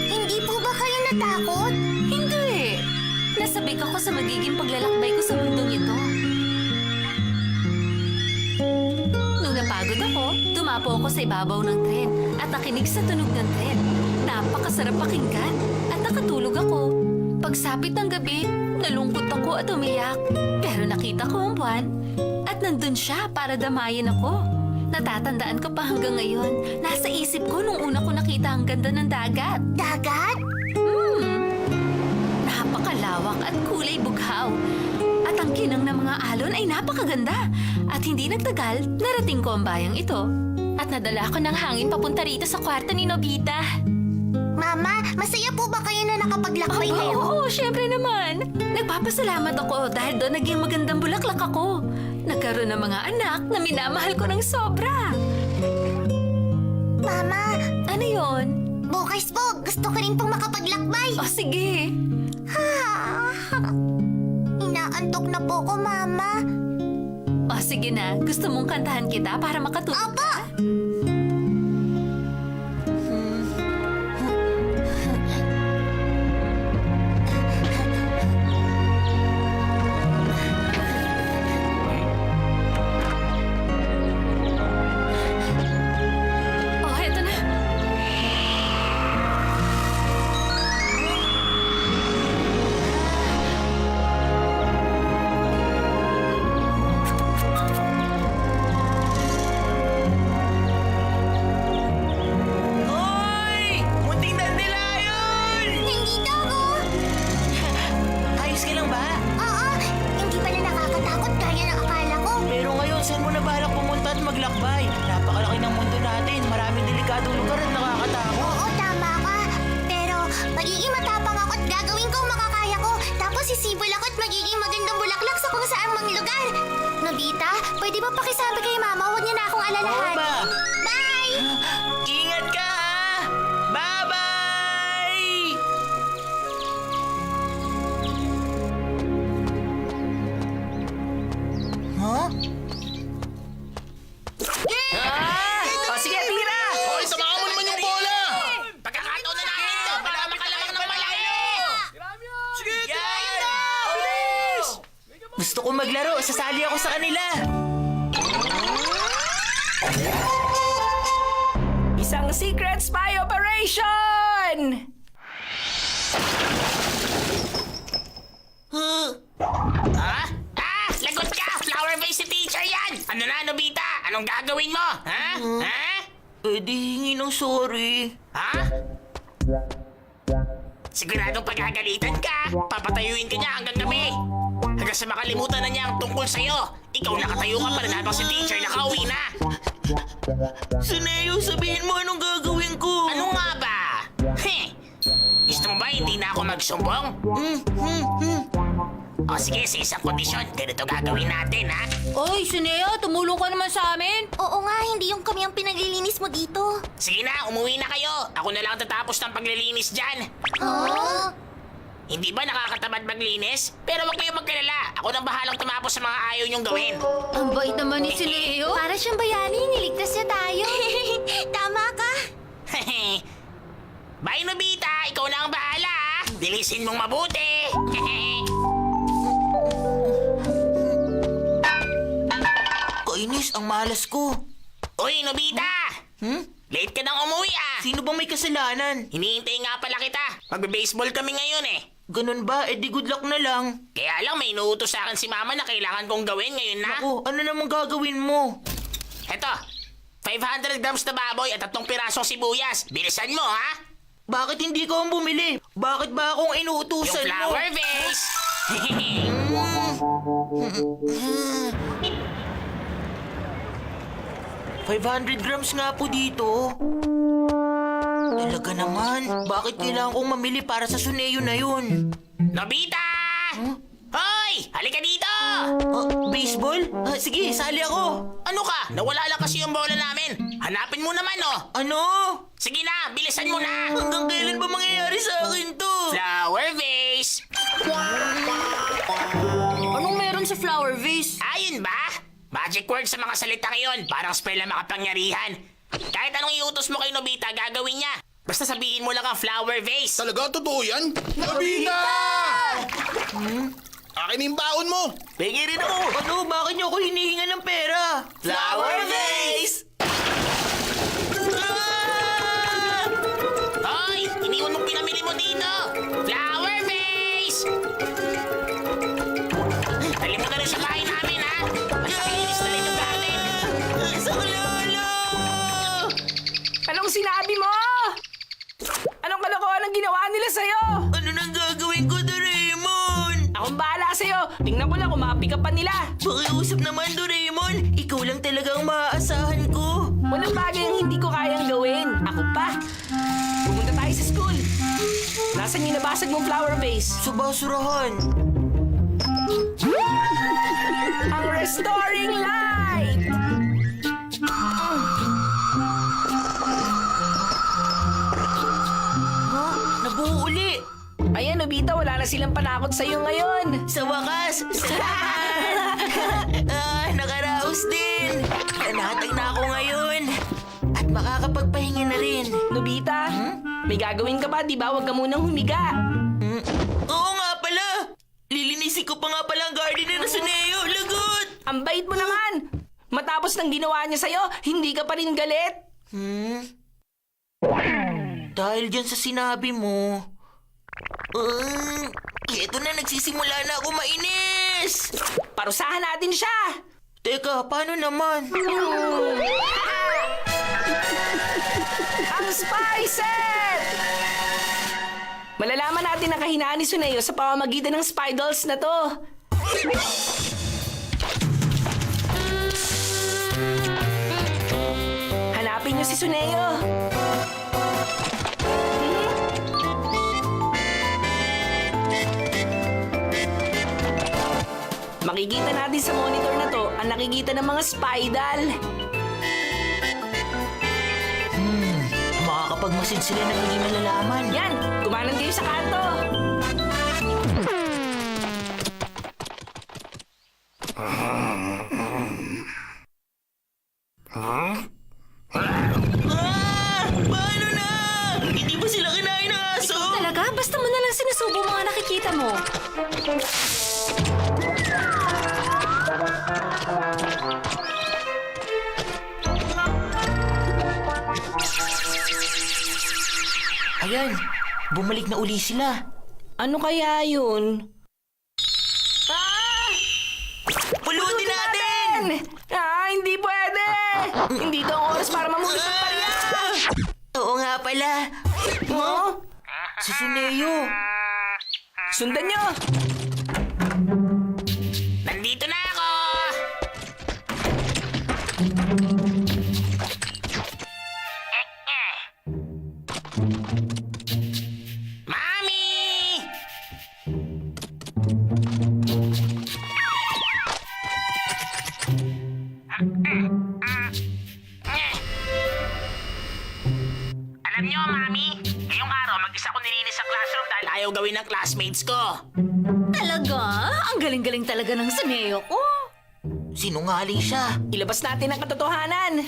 Hindi po ba kayo natakot? Hindi! Nasabik ako sa magiging paglalakbay ko sa mundong ito. Nung napagod ako, tumapo ako sa ibabaw ng tren at nakinig sa tunog ng tren. Napakasarap pakinggan at nakatulog ako. Pagsapit ng gabi, nalungkot ako at umiyak. Pero nakita ko ang buwan at nandun siya para damayin ako. Natatandaan ko pa hanggang ngayon. Nasa isip ko nung una ko nakita ang ganda ng dagat. Dagat? Napakalawak at kulay bughaw. At ang kinang ng mga alon ay napakaganda. At hindi nagtagal, narating ko ang bayang ito. At nadala ko ng hangin papunta rito sa kwarto ni Nobita. Mama, masaya po ba kayo na nakapaglakbay kayo? Oo, syempre naman. Nagpapasalamat ako dahil doon naging magandang bulaklak ako. Nagkaroon ng mga anak na minamahal ko ng sobra. Mama, Ano yon? bukas po, gusto ko rin pong makapaglakbay. O sige. Inaantok na po ko, Mama. O sige na, gusto mong kantahan kita para makatulog Opo! ka? lakbay. Napakalaki ng mundo natin. Maraming delikadong lugar at nakakatakot. Oo, tama ka. Pero magiging matapang ako at gagawin ko ang makakaya ko. Tapos sisibol ako at magiging magandang bulaklak sa kung saan mang lugar. Nobita, pwede ba pakisabi kay Mama? Huwag niya na akong alalahan. Oo ba? Bye! Ingat ka ha! Bye-bye! Huh? O sige, tira! Hoy, samahan mo naman yung bola! Pagkakataon na natin to para makalamang ng malaki! Gusto ko maglaro. Sasali ako sa kanila. Isang secret spy operation! Ha? Lagot ka! Flower face si teacher yan! Ano na, Nobita? Anong gagawin mo? Ha? Ha? Eh di hingi ng sorry. Ha? Siguradong pagagalitan ka, papatayuin ka niya hanggang gabi. Hanggang sa makalimutan na niya ang tungkol sa'yo. Ikaw nakatayo ka pa rin habang si teacher nakauwi na. Suneo, sabihin mo anong gagawin ko. Ano nga ba? Heh! Gusto mo ba hindi na ako magsumbong? O sige, sa isang kondisyon, ganito gagawin natin, ha? Oy, Suneo, tumulong ka naman sa amin. Oo nga, hindi yung kami ang pinaglilinis mo dito. Sige na, umuwi na kayo. Ako na lang tatapos ng paglilinis dyan. Oh? Hindi ba nakakatamad maglinis? Pero huwag kayong magkalala. Ako nang bahalang tumapos sa mga ayaw niyong gawin. Ang bait naman ni Suneo. Para siyang bayani, niligtas niya tayo. Tama ka. Bye, Nobita. Ikaw na ang bahala, ha? Dilisin mong mabuti. Kainis, ang malas ko. Uy, Nobita! Late ka nang umuwi, ah! Sino bang may kasalanan? Hinihintay nga pala kita. Magbe-baseball kami ngayon, eh. Ganun ba? Eh di good luck na lang. Kaya lang may inuutos sa akin si Mama na kailangan kong gawin ngayon na. Ako, ano namang gagawin mo? Eto, 500 grams na baboy at 3 pirasong sibuyas. Bilisan mo, ha? Bakit hindi ko ang bumili? Bakit ba akong Yung inuutusan mo? flower vase. 500 grams nga po dito. Talaga naman. Bakit kailangan kong mamili para sa Suneo na yun? Nobita! Hoy! Halika dito! Baseball? Sige, sali ako. Ano ka? Nawala lang kasi yung bola namin. Hanapin mo naman, oh. Ano? Sige na, bilisan mo na. Hanggang kailan ba mangyayari sa akin to? Flower vase. Anong meron sa flower vase? Ayun ba? Magic word sa mga salitang iyon. Parang spell na makapangyarihan. Kahit anong iutos mo kay Nobita, gagawin niya. Basta sabihin mo lang ang flower vase. Talaga, totoo yan? Nobita! Akin yung baon mo! Pengi rin ako. Ano? Bakit niyo ako hinihinga ng pera? Flower vase! Hoy! Iniwan mong pinamili mo dito! Flower vase! Dali mo na rin sa bahay namin, ha? At pakilis na rin yung garden. Sa lolo! Anong sinabi mo? Anong kalokohan ang ginawa nila sa'yo? Ano nang gagawin ko, Doraemon? Akong bahala sa'yo. Tingnan ko lang kung mapick up pa nila. Pakiusap naman, Doraemon. Ikaw lang talaga ang maaasahan ko. Walang bagay ang hindi ko kayang gawin. Ako pa. Pumunta tayo sa school. Nasaan yung nabasag mong flower vase? Sa basurahan. Ang restoring light! Nabuo uli. Ayan, Nobita, wala na silang panakot sa'yo ngayon. Sa wakas, salamat! Nakaraos din! Nanatag na ako ngayon! At makakapagpahinga na rin. Nobita, may gagawin ka ba? Di ba? Huwag ka munang humiga. Oo nga pala! Lilinisin ko pa nga pala ang garden na Suneo! Lagot! Ang bait mo naman! Matapos ng ginawa niya sa'yo, hindi ka pa rin galit. Dahil dyan sa sinabi mo... eto na, nagsisimula na ako mainis! Parusahan natin siya! Teka, paano naman? Ang spy set! Malalaman natin ang kahinaan ni Suneo sa pamamagitan ng spy dolls na to. Suneo. Makikita natin sa monitor na to ang nakikita ng mga spidal. Makakapagmasid sila ng hindi malalaman. Yan! Kumanan kayo sa kanto! Paano na? Hindi ba sila kinain ng aso? Talaga? Basta mo na lang sinusubo mga nakikita mo. Ayan, bumalik na uli sila. Ano kaya yun? Pulutin natin! Hindi pwede! Hindi to ang oras para mamulot ng barya! Oo nga pala. Oh? Si Suneo. Sundan nyo! Nandito na ako! Mami! Alam niyo, Mami, ngayong araw mag-isa ko nilinis sa classroom dahil ayaw gawin ng classmates ko. Talaga? Ang galing-galing talaga ng Suneo ko. Sinungaling siya. Ilabas natin ang katotohanan!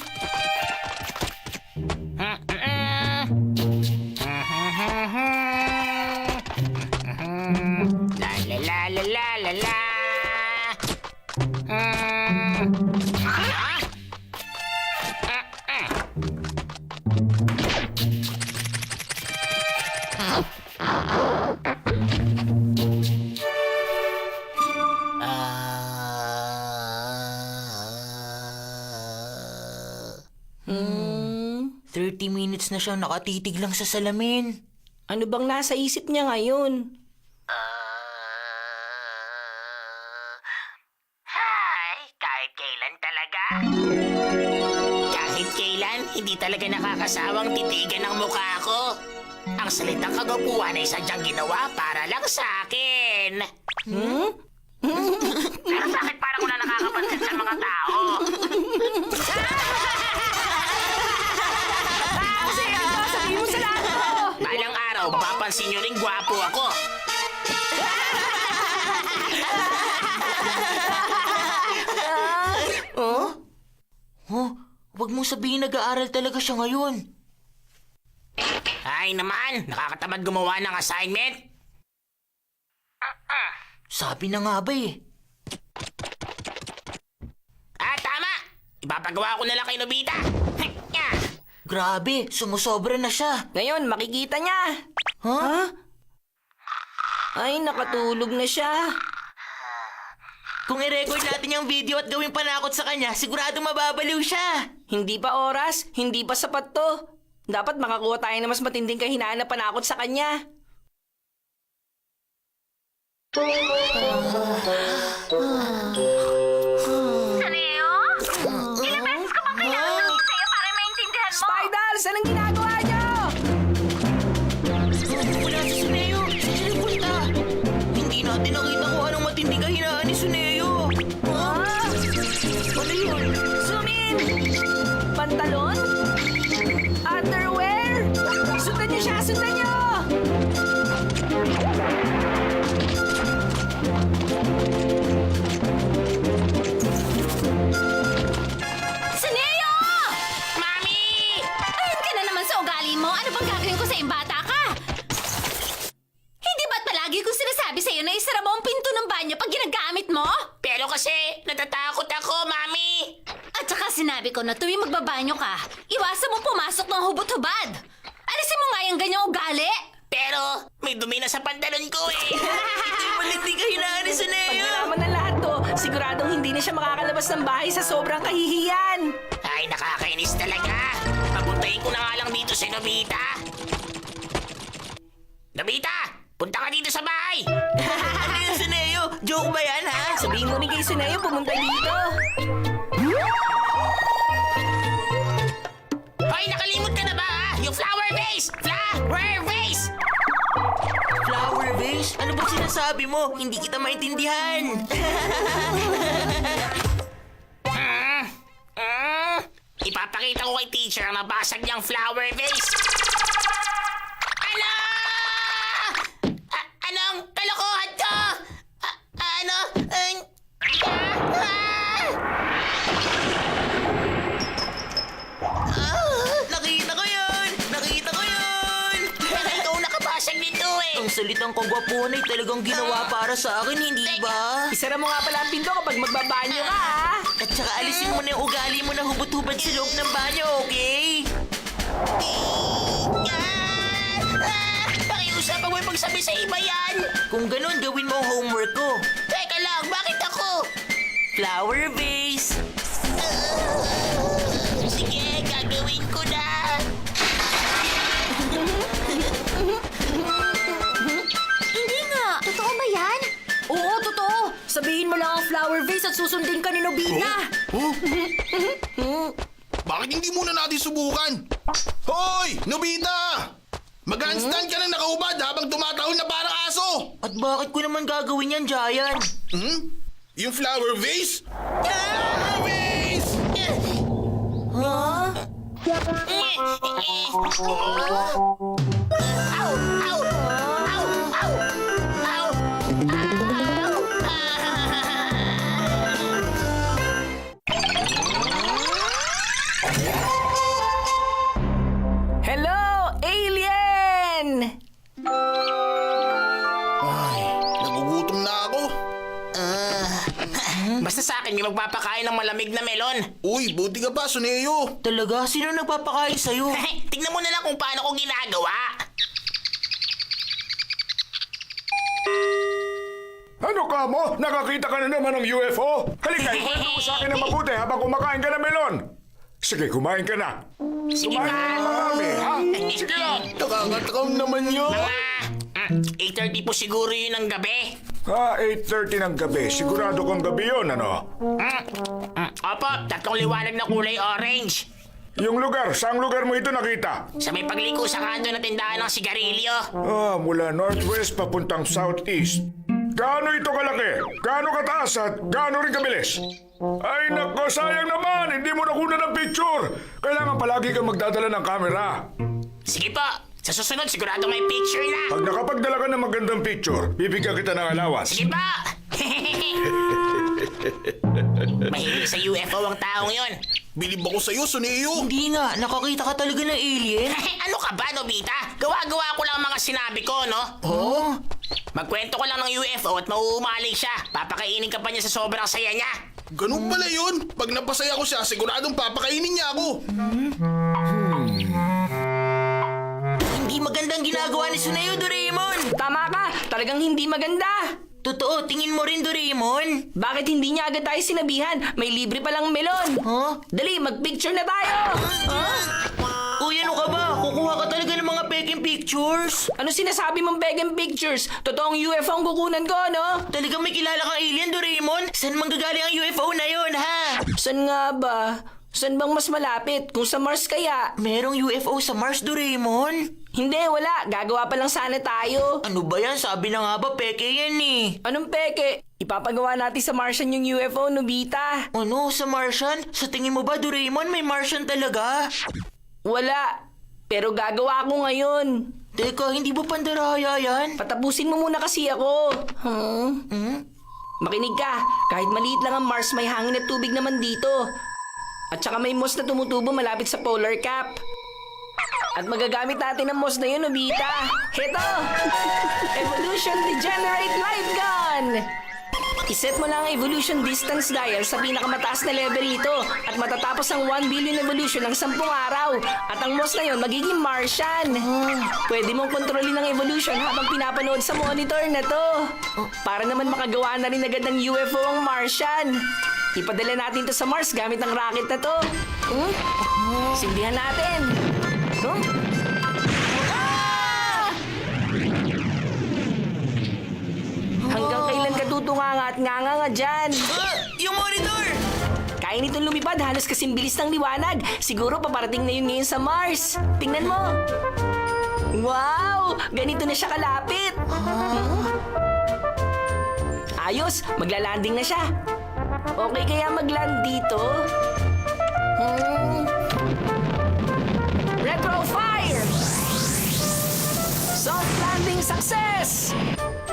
La la la la la la la. Hmm? 30 minutes na siyang nakatitig lang sa salamin. Ano bang nasa isip niya ngayon? Hi, kahit kailan talaga. Kahit kailan, hindi talaga nakakasawang titigan ang mukha ko. Ang salitang kagwapuhan ay sadyang ginawa para lang sa akin. Pero bakit parang wala nakakapansin sa mga tao? Sabihin mo sa lahat ko! Balang araw, mapapansin nyo rin gwapo ako. Oh, wag mong sabihin nag-aaral talaga siya ngayon. Ay naman, nakakatamad gumawa ng assignment. Sabi na nga ba eh. Tama! Ipapagawa ko na lang kay Nobita. Grabe, sumusobra na siya. Ngayon, makikita niya! Huh? Ay, nakatulog na siya. Kung i-record natin yung video at gawing panakot sa kanya, sigurado mababaliw siya. Hindi pa oras, hindi pa sapat to. Dapat makakuha tayo ng mas matinding kahinaan na panakot sa kanya. Suneo? Ilang beses ko bang kailangan sabihin sa'yo para maintindihan mo? Spidals, anong ginagawa niyo? Wala si Suneo. Saan siya nagpunta? Hindi natin nakita kung anong matinding kahinaan ni Suneo. Ano yun? Zoom in! Pantalon? Underwear? Sundan niyo siya, sundan niyo! Suneo! Mami! Ayun ka na naman sa ugali mo. Ano bang gagawin ko sa bata ka? Hindi ba't palagi kong sinasabi sa'yo na isara mo ang pinto ng banyo pag ginagamit mo? Pero kasi, natatakot ako, Mami! At saka sinabi ko na tuwing magbabanyo ka, iwasan mo pumasok ng hubot-hubad. Alisin mo nga yung ganyang ugali. Pero, may dumi na sa pantalon ko eh. Ito yung matinding kahinaan ni Pag Suneo. nalaman ng lahat to, siguradong hindi na siya makakalabas ng bahay sa sobrang kahihiyan. Ay, nakakainis talaga. Papuntahin ko na nga lang dito si Nobita. Nobita, punta ka dito sa bahay. Ano yung Suneo? Joke ba yan ha? Sabihin mo ni kay Suneo, pumunta dito. Hoy, nakalimutan sinasabi mo? Hindi kita maintindihan. Ipapakita ko kay teacher ang nabasag niyang flower vase. Ano? Anong kalokohan to? Ano? Nakita ko yun! Nakita ko yun! Ikaw nakabasag nito eh. Ang salitang kagwapuhan ay talagang ginawa para sa akin, hindi ba? Isara mo nga pala ang pinto kapag magbabanyo ka, ha? At saka alisin mo na yung ugali mo na hubad-hubad sa loob ng banyo, okay? Pakiusapan mo yung pagsabi sa iba yan. Kung ganun, gawin mo ang homework ko. Teka lang, bakit ako? Flower vase. Sige, gagawin ko na. Hindi nga. Totoo ba yan? Oo, totoo. Sabihin mo lang ang flower vase at susundin ka ni Nobita. Bakit hindi muna natin subukan? Hoy! Nobita! Mag-handstand ka na nakaubad habang tumatahol na parang aso! At bakit ko naman gagawin yan, Giant? Yung flower vase? Flower vase! Ow! Ow! Ow! Ow! Ow! Hello, alien! Ay, nagugutom na ako. Basta sa akin, may magpapakain ng malamig na melon. Uy, buti ka pa, Suneo. Talaga? Sino nagpapakain sa'yo? Tignan mo na lang kung paano ko ginagawa. Ano ka mo? Nakakita ka na naman ng UFO? Halika, ikwento mo sa akin na mabuti habang kumakain ka ng melon. Sige, kumain ka na. Sige Kumain pa. ka na marami, ha? Sige lang. Nakakatakam naman yun. 8:30 po siguro yun ng gabi. 8:30 ng gabi. Sigurado kong gabi yun, ano? Opo, 3 liwanag na kulay orange. Yung lugar, saang lugar mo ito nakita? Sa may pagliko sa kanto na tindahan ng sigarilyo. Mula northwest papuntang southeast. Gaano ito kalaki? Gaano kataas at gaano rin kabilis? Ay nako, sayang naman! Hindi mo nakuna ng picture! Kailangan palagi kang magdadala ng camera. Sige po, sa susunod sigurado may picture na. Pag nakapagdala ka ng magandang picture, bibigyan kita ng allowance. Sige pa! Mahilig sa UFO ang taong yon. Bilib ako sa'yo, Suneo. Hindi nga, nakakita ka talaga ng alien? Ano ka ba, Nobita? Gawa-gawa ko lang ang mga sinabi ko, no? Oh? Magkwento ko lang ng UFO at mauumali siya. Papakainin ka pa niya sa sobrang saya niya. Ganun pala yun. Pag napasaya ko siya, siguradong papakainin niya ako. Hindi magandang ginagawa ni Suneo, Doraemon! Tama ka, talagang hindi maganda. Totoo, tingin mo rin, Doraemon? Bakit hindi niya agad tayo sinabihan? May libre palang melon. Huh? Dali, mag-picture na tayo. Uy, ano ka ba? Kukuha ka talaga ng mga peking pictures? Ano sinasabi mong begging pictures? Totoong UFO ang kukunan ko, no? Talagang may kilala kang alien, Doraemon? Saan manggagaling ang UFO na yon, ha? Saan nga ba? Saan bang mas malapit? Kung sa Mars kaya? Merong UFO sa Mars, Doraemon? Hindi, wala. Gagawa pa lang sana tayo. Ano ba yan? Sabi na nga ba, peke yan eh. Anong peke? Ipapagawa natin sa Martian yung UFO, Nobita. Ano, sa Martian? Sa tingin mo ba, Doraemon, may Martian talaga? Wala. Pero gagawa ko ngayon. Teka, hindi ba pandaraya yan? Patapusin mo muna kasi ako. Makinig ka. Kahit maliit lang ang Mars, may hangin at tubig naman dito. At saka may moss na tumutubo malapit sa polar cap. At magagamit natin ang moss na yun, Nobita. Heto! Evolution Degenerate Light Gun! Iset mo lang ang evolution distance dial sa pinakamataas na level nito at matatapos ang 1 billion evolution ng 10 araw. At ang moss na yon magiging Martian. Pwede mong kontrolin ang evolution habang pinapanood sa monitor na to. Para naman makagawa na rin agad ng UFO ang Martian. Ipadala natin to sa Mars gamit ng rocket na to. Sindihan natin. Hanggang kailan ka tutunganga at nganga dyan? Yung monitor! Kaya nitong lumipad halos kasing bilis ng liwanag. Siguro paparating na yun ngayon sa Mars. Tingnan mo. Wow! Ganito na siya kalapit. Ayos, maglalanding na siya. Okay kaya magland dito? Retro fire! Soft landing success!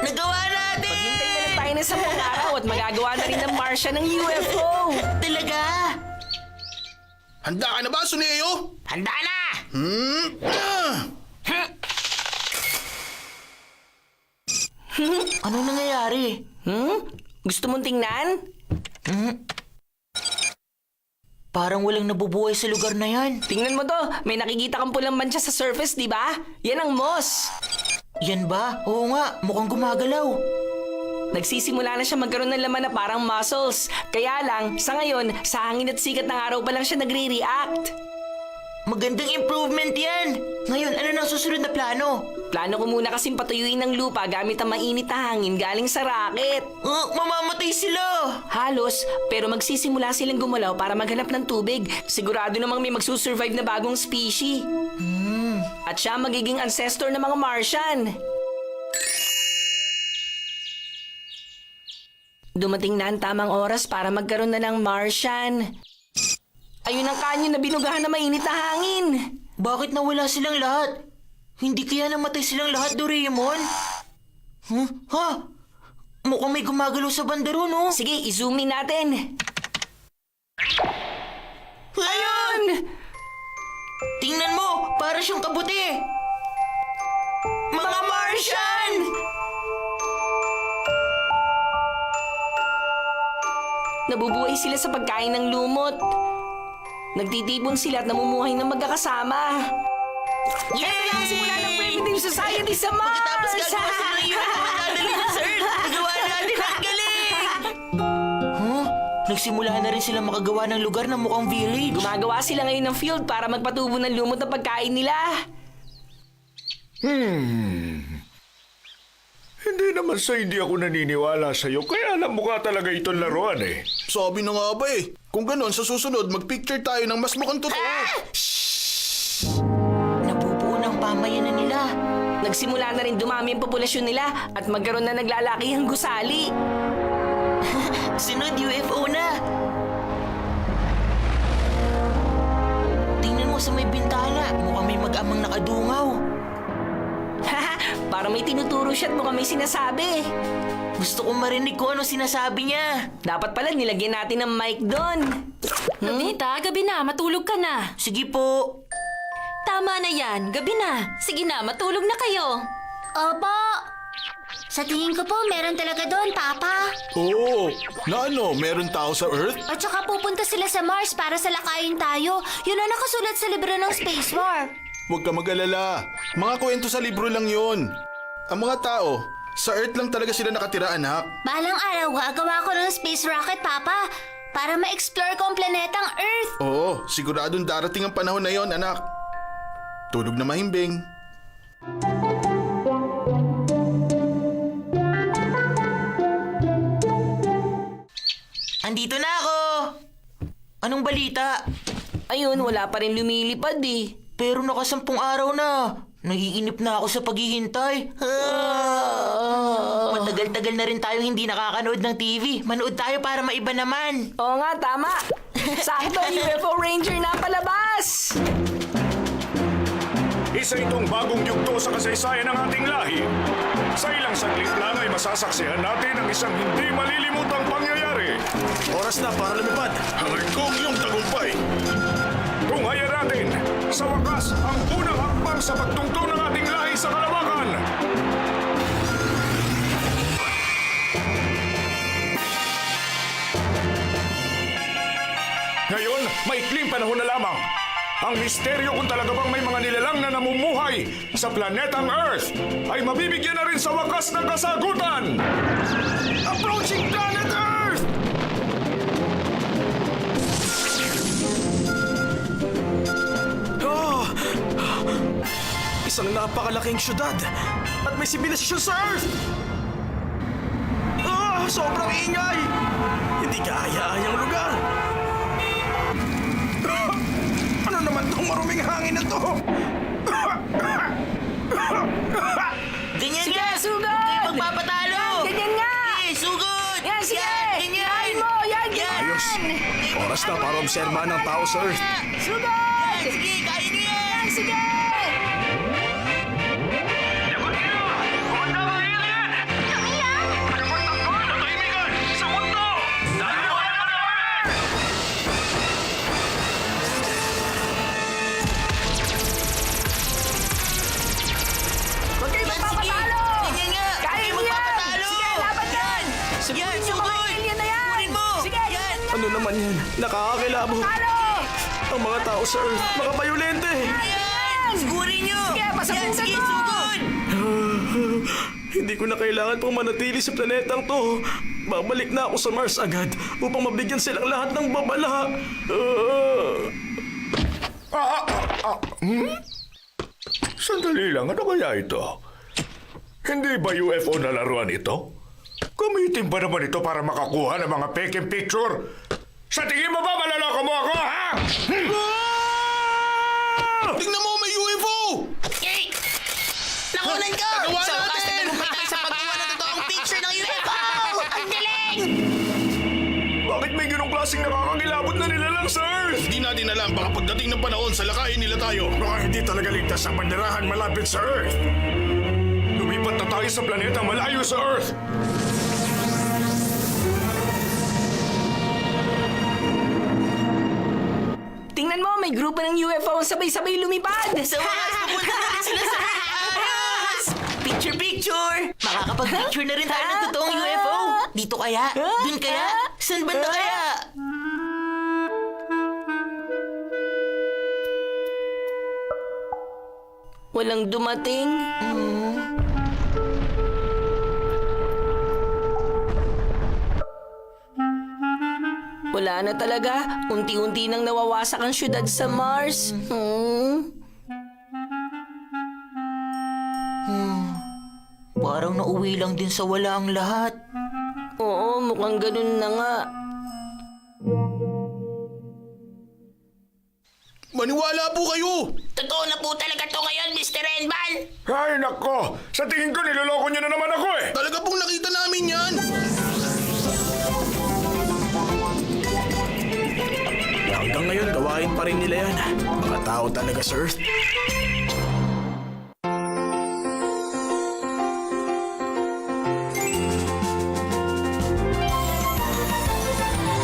Nagawa natin! Hintay na tayo na sa buong araw at magagawa na rin ng Martian ng UFO. Talaga? Handa ka na ba, Suneo? Handa na! Ano nangyayari? Gusto mong tingnan? Parang walang nabubuhay sa lugar na yan. Tingnan mo to, may nakikita kang pulang mancha sa surface, di ba? Yan ang moss. Yan ba? Oo nga, mukhang gumagalaw. Nagsisimula na siya magkaroon ng laman na parang muscles. Kaya lang, sa ngayon, sa hangin at sikat ng araw pa lang siya nagre-react. Magandang improvement yan. Ngayon, ano na ang susunod na plano? Plano ko muna kasing patuyuin ng lupa gamit ang mainit na hangin galing sa rocket. Mamamatay sila. Halos, pero magsisimula silang gumalaw para maghanap ng tubig. Sigurado namang may magsusurvive na bagong species. At siya magiging ancestor ng mga Martian. Dumating na ang tamang oras para magkaroon na ng Martian. Ayun ang kanyon na binugahan na mainit na hangin. Bakit nawala silang lahat? Hindi kaya namatay silang lahat, Doraemon? Ha? Mukhang may gumagalaw sa bandaro, no? Sige, i-zoom in natin. Ayun! Tingnan mo, para siyang kabuti. Mga Martian! Nabubuhay sila sa pagkain ng lumot. Nagtitipon sila at namumuhay ng magkakasama. Ito na ang simula ng primitive society sa Mars! Tapos gagawa sila ng UFO at dadalhin na sa Earth. Nagawa natin, ang galing! Nagsimula na rin sila makagawa ng lugar na mukhang village. Gumagawa sila ngayon ng field para magpatubo ng lumot na pagkain nila. Hindi naman sa hindi ako naniniwala sa'yo, kaya alam mo ka talaga itong laruan eh. Sabi na nga ba eh. Kung ganon, sa susunod, magpicture tayo ng mas mukhang totoo. Nabubuo ng pamayanan nila. Nagsimula na rin dumami ang populasyon nila at magkaroon na naglalakihang gusali. Sunod, UFO na. Tingnan mo sa may bintana. Mukhang may mag-amang nakadungaw. Para may tinuturo siya at mukhang may sinasabi. Gusto kong marinig ko ano sinasabi niya. Dapat pala nilagyan natin ng mic doon. Nobita, gabi na. Matulog ka na. Sige po. Tama na yan. Gabi na. Sige na, matulog na kayo. Opo. Sa tingin ko po, meron talaga doon, Papa. Oo. Na ano, meron tao sa Earth? At saka pupunta sila sa Mars para salakayin tayo. Yun ang nakasulat sa libro ng Space War. Huwag ka mag-alala. Mga kwento sa libro lang yon. Ang mga tao, sa Earth lang talaga sila nakatira, anak. Balang araw, gagawa ko ng space rocket, Papa. Para ma-explore ko ang planetang Earth. Oo, siguradong darating ang panahon na yon, anak. Tulog na mahimbing. Andito na ako. Anong balita? Ayun, wala pa rin lumilipad eh. Pero nakasampung araw na. Naiinip na ako sa paghihintay. Matagal-tagal na rin tayo hindi nakakanood ng TV. Manood tayo para maiba naman. Oo nga, tama. Sakto, UFO Ranger na palabas! Isa itong bagong yugto sa kasaysayan ng ating lahi. Sa ilang saglit lang ay masasaksihan natin ang isang hindi malilimutang pangyayari. Oras na para lumipad. Hangad kong iyong tagumpay. Tunghayan natin, sa wakas, ang unang hakbang sa pagtungtong ng ating lahi sa kalawakan. Ngayon, maikling panahon na lamang. Ang misteryo kung talaga bang may mga nilalang na namumuhay sa planetang Earth ay mabibigyan na rin sa wakas ng kasagutan. Approaching planet Earth! Isang napakalaking syudad at may sibilisasyon sa Earth! Sobrang ingay! Hindi kaaya-ayang lugar! Ano naman tong maruming hangin na to? Ganyan Sige, nga! sugod! Huwag kayo magpapatalo! Ganyan nga! Sige, sugod! Mars! Oras na para obserbahan ng tao sa Earth. Sugod! Sige, kaya niyo yan! Sige! Lagot kayo! Kumanda mga alien! Ano bang tangkol? Natahimikan! Sa mundo! Dahil wala ka na kami! Huwag kayo magpapatalo! Ganyan nga! Kaya Hindi mo yan! magpapatalo! Sige, laban yan! Yan, Sugod yung mga sugod! alien na yan! Kunin mo! Sige! Yan! Ano naman yan? Nakakakilabot. Talo! Ang mga tao sa Earth, mga bayolente. Yan! Sigurin niyo! Sige, pasabugan Yan, sige, mo! sugod! Hindi ko na kailangan pang manatili sa planetang to. Babalik na ako sa Mars agad upang mabigyan silang lahat ng babala. Sandali lang, ano kaya ito? Hindi ba UFO na laruan ito? Gamitin ba naman ito para makakuha ng mga peking picture? Sa tingin mo ba malaloko mo ako, ha? Tingnan mo, may UFO! Yay! Nakunan ko! Nagawa Sa wakas, natin! nagtagumpay tayo sa pagkuha ng totoong picture ng UFO! Ang galing! Bakit may ganong klaseng nakakakilabot na nilalang sa Earth? Di natin alam, baka pagdating ng panahon, salakayin nila tayo. Baka hindi talaga ligtas ang panirahan malapit sa Earth. Lumipat na tayo sa planetang malayo sa Earth. Tingnan mo, may grupo ng UFO sabay-sabay lumipad! Sa wakas, pupunta na rin sila sa Mars! Picture, picture! Makakapag-picture na rin tayo ng totoong UFO! Dito kaya? Dun kaya? Saan banda kaya? Walang dumating. Wala na talaga. Unti-unti nang nawawasak ang syudad sa Mars. Parang nauwi lang din sa wala ang lahat. Oo, mukhang ganun na nga. Maniwala po kayo! Totoo na po talaga to ngayon, Mr. Renban! Ay, nako! Sa tingin ko, niloloko niyo na naman ako eh! Talaga pong nakita namin yan! Hanggang ngayon, gawain pa rin nila yan. Mga tao talaga sa Earth.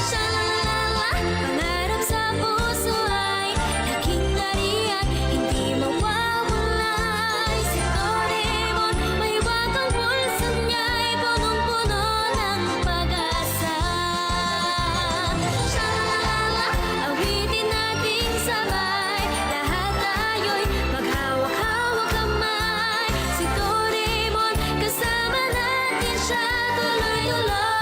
Sha-la-la-la, pangarap sa puso ay laking harian, hindi mawawalay. Si Doraemon, may wakang pulso niya'y punong-puno ng pag-asa. Sha-la-la-la, awitin nating sabay, lahat tayo'y maghawak-hawak kamay. Si Doraemon, kasama natin siya tuloy-tuloy.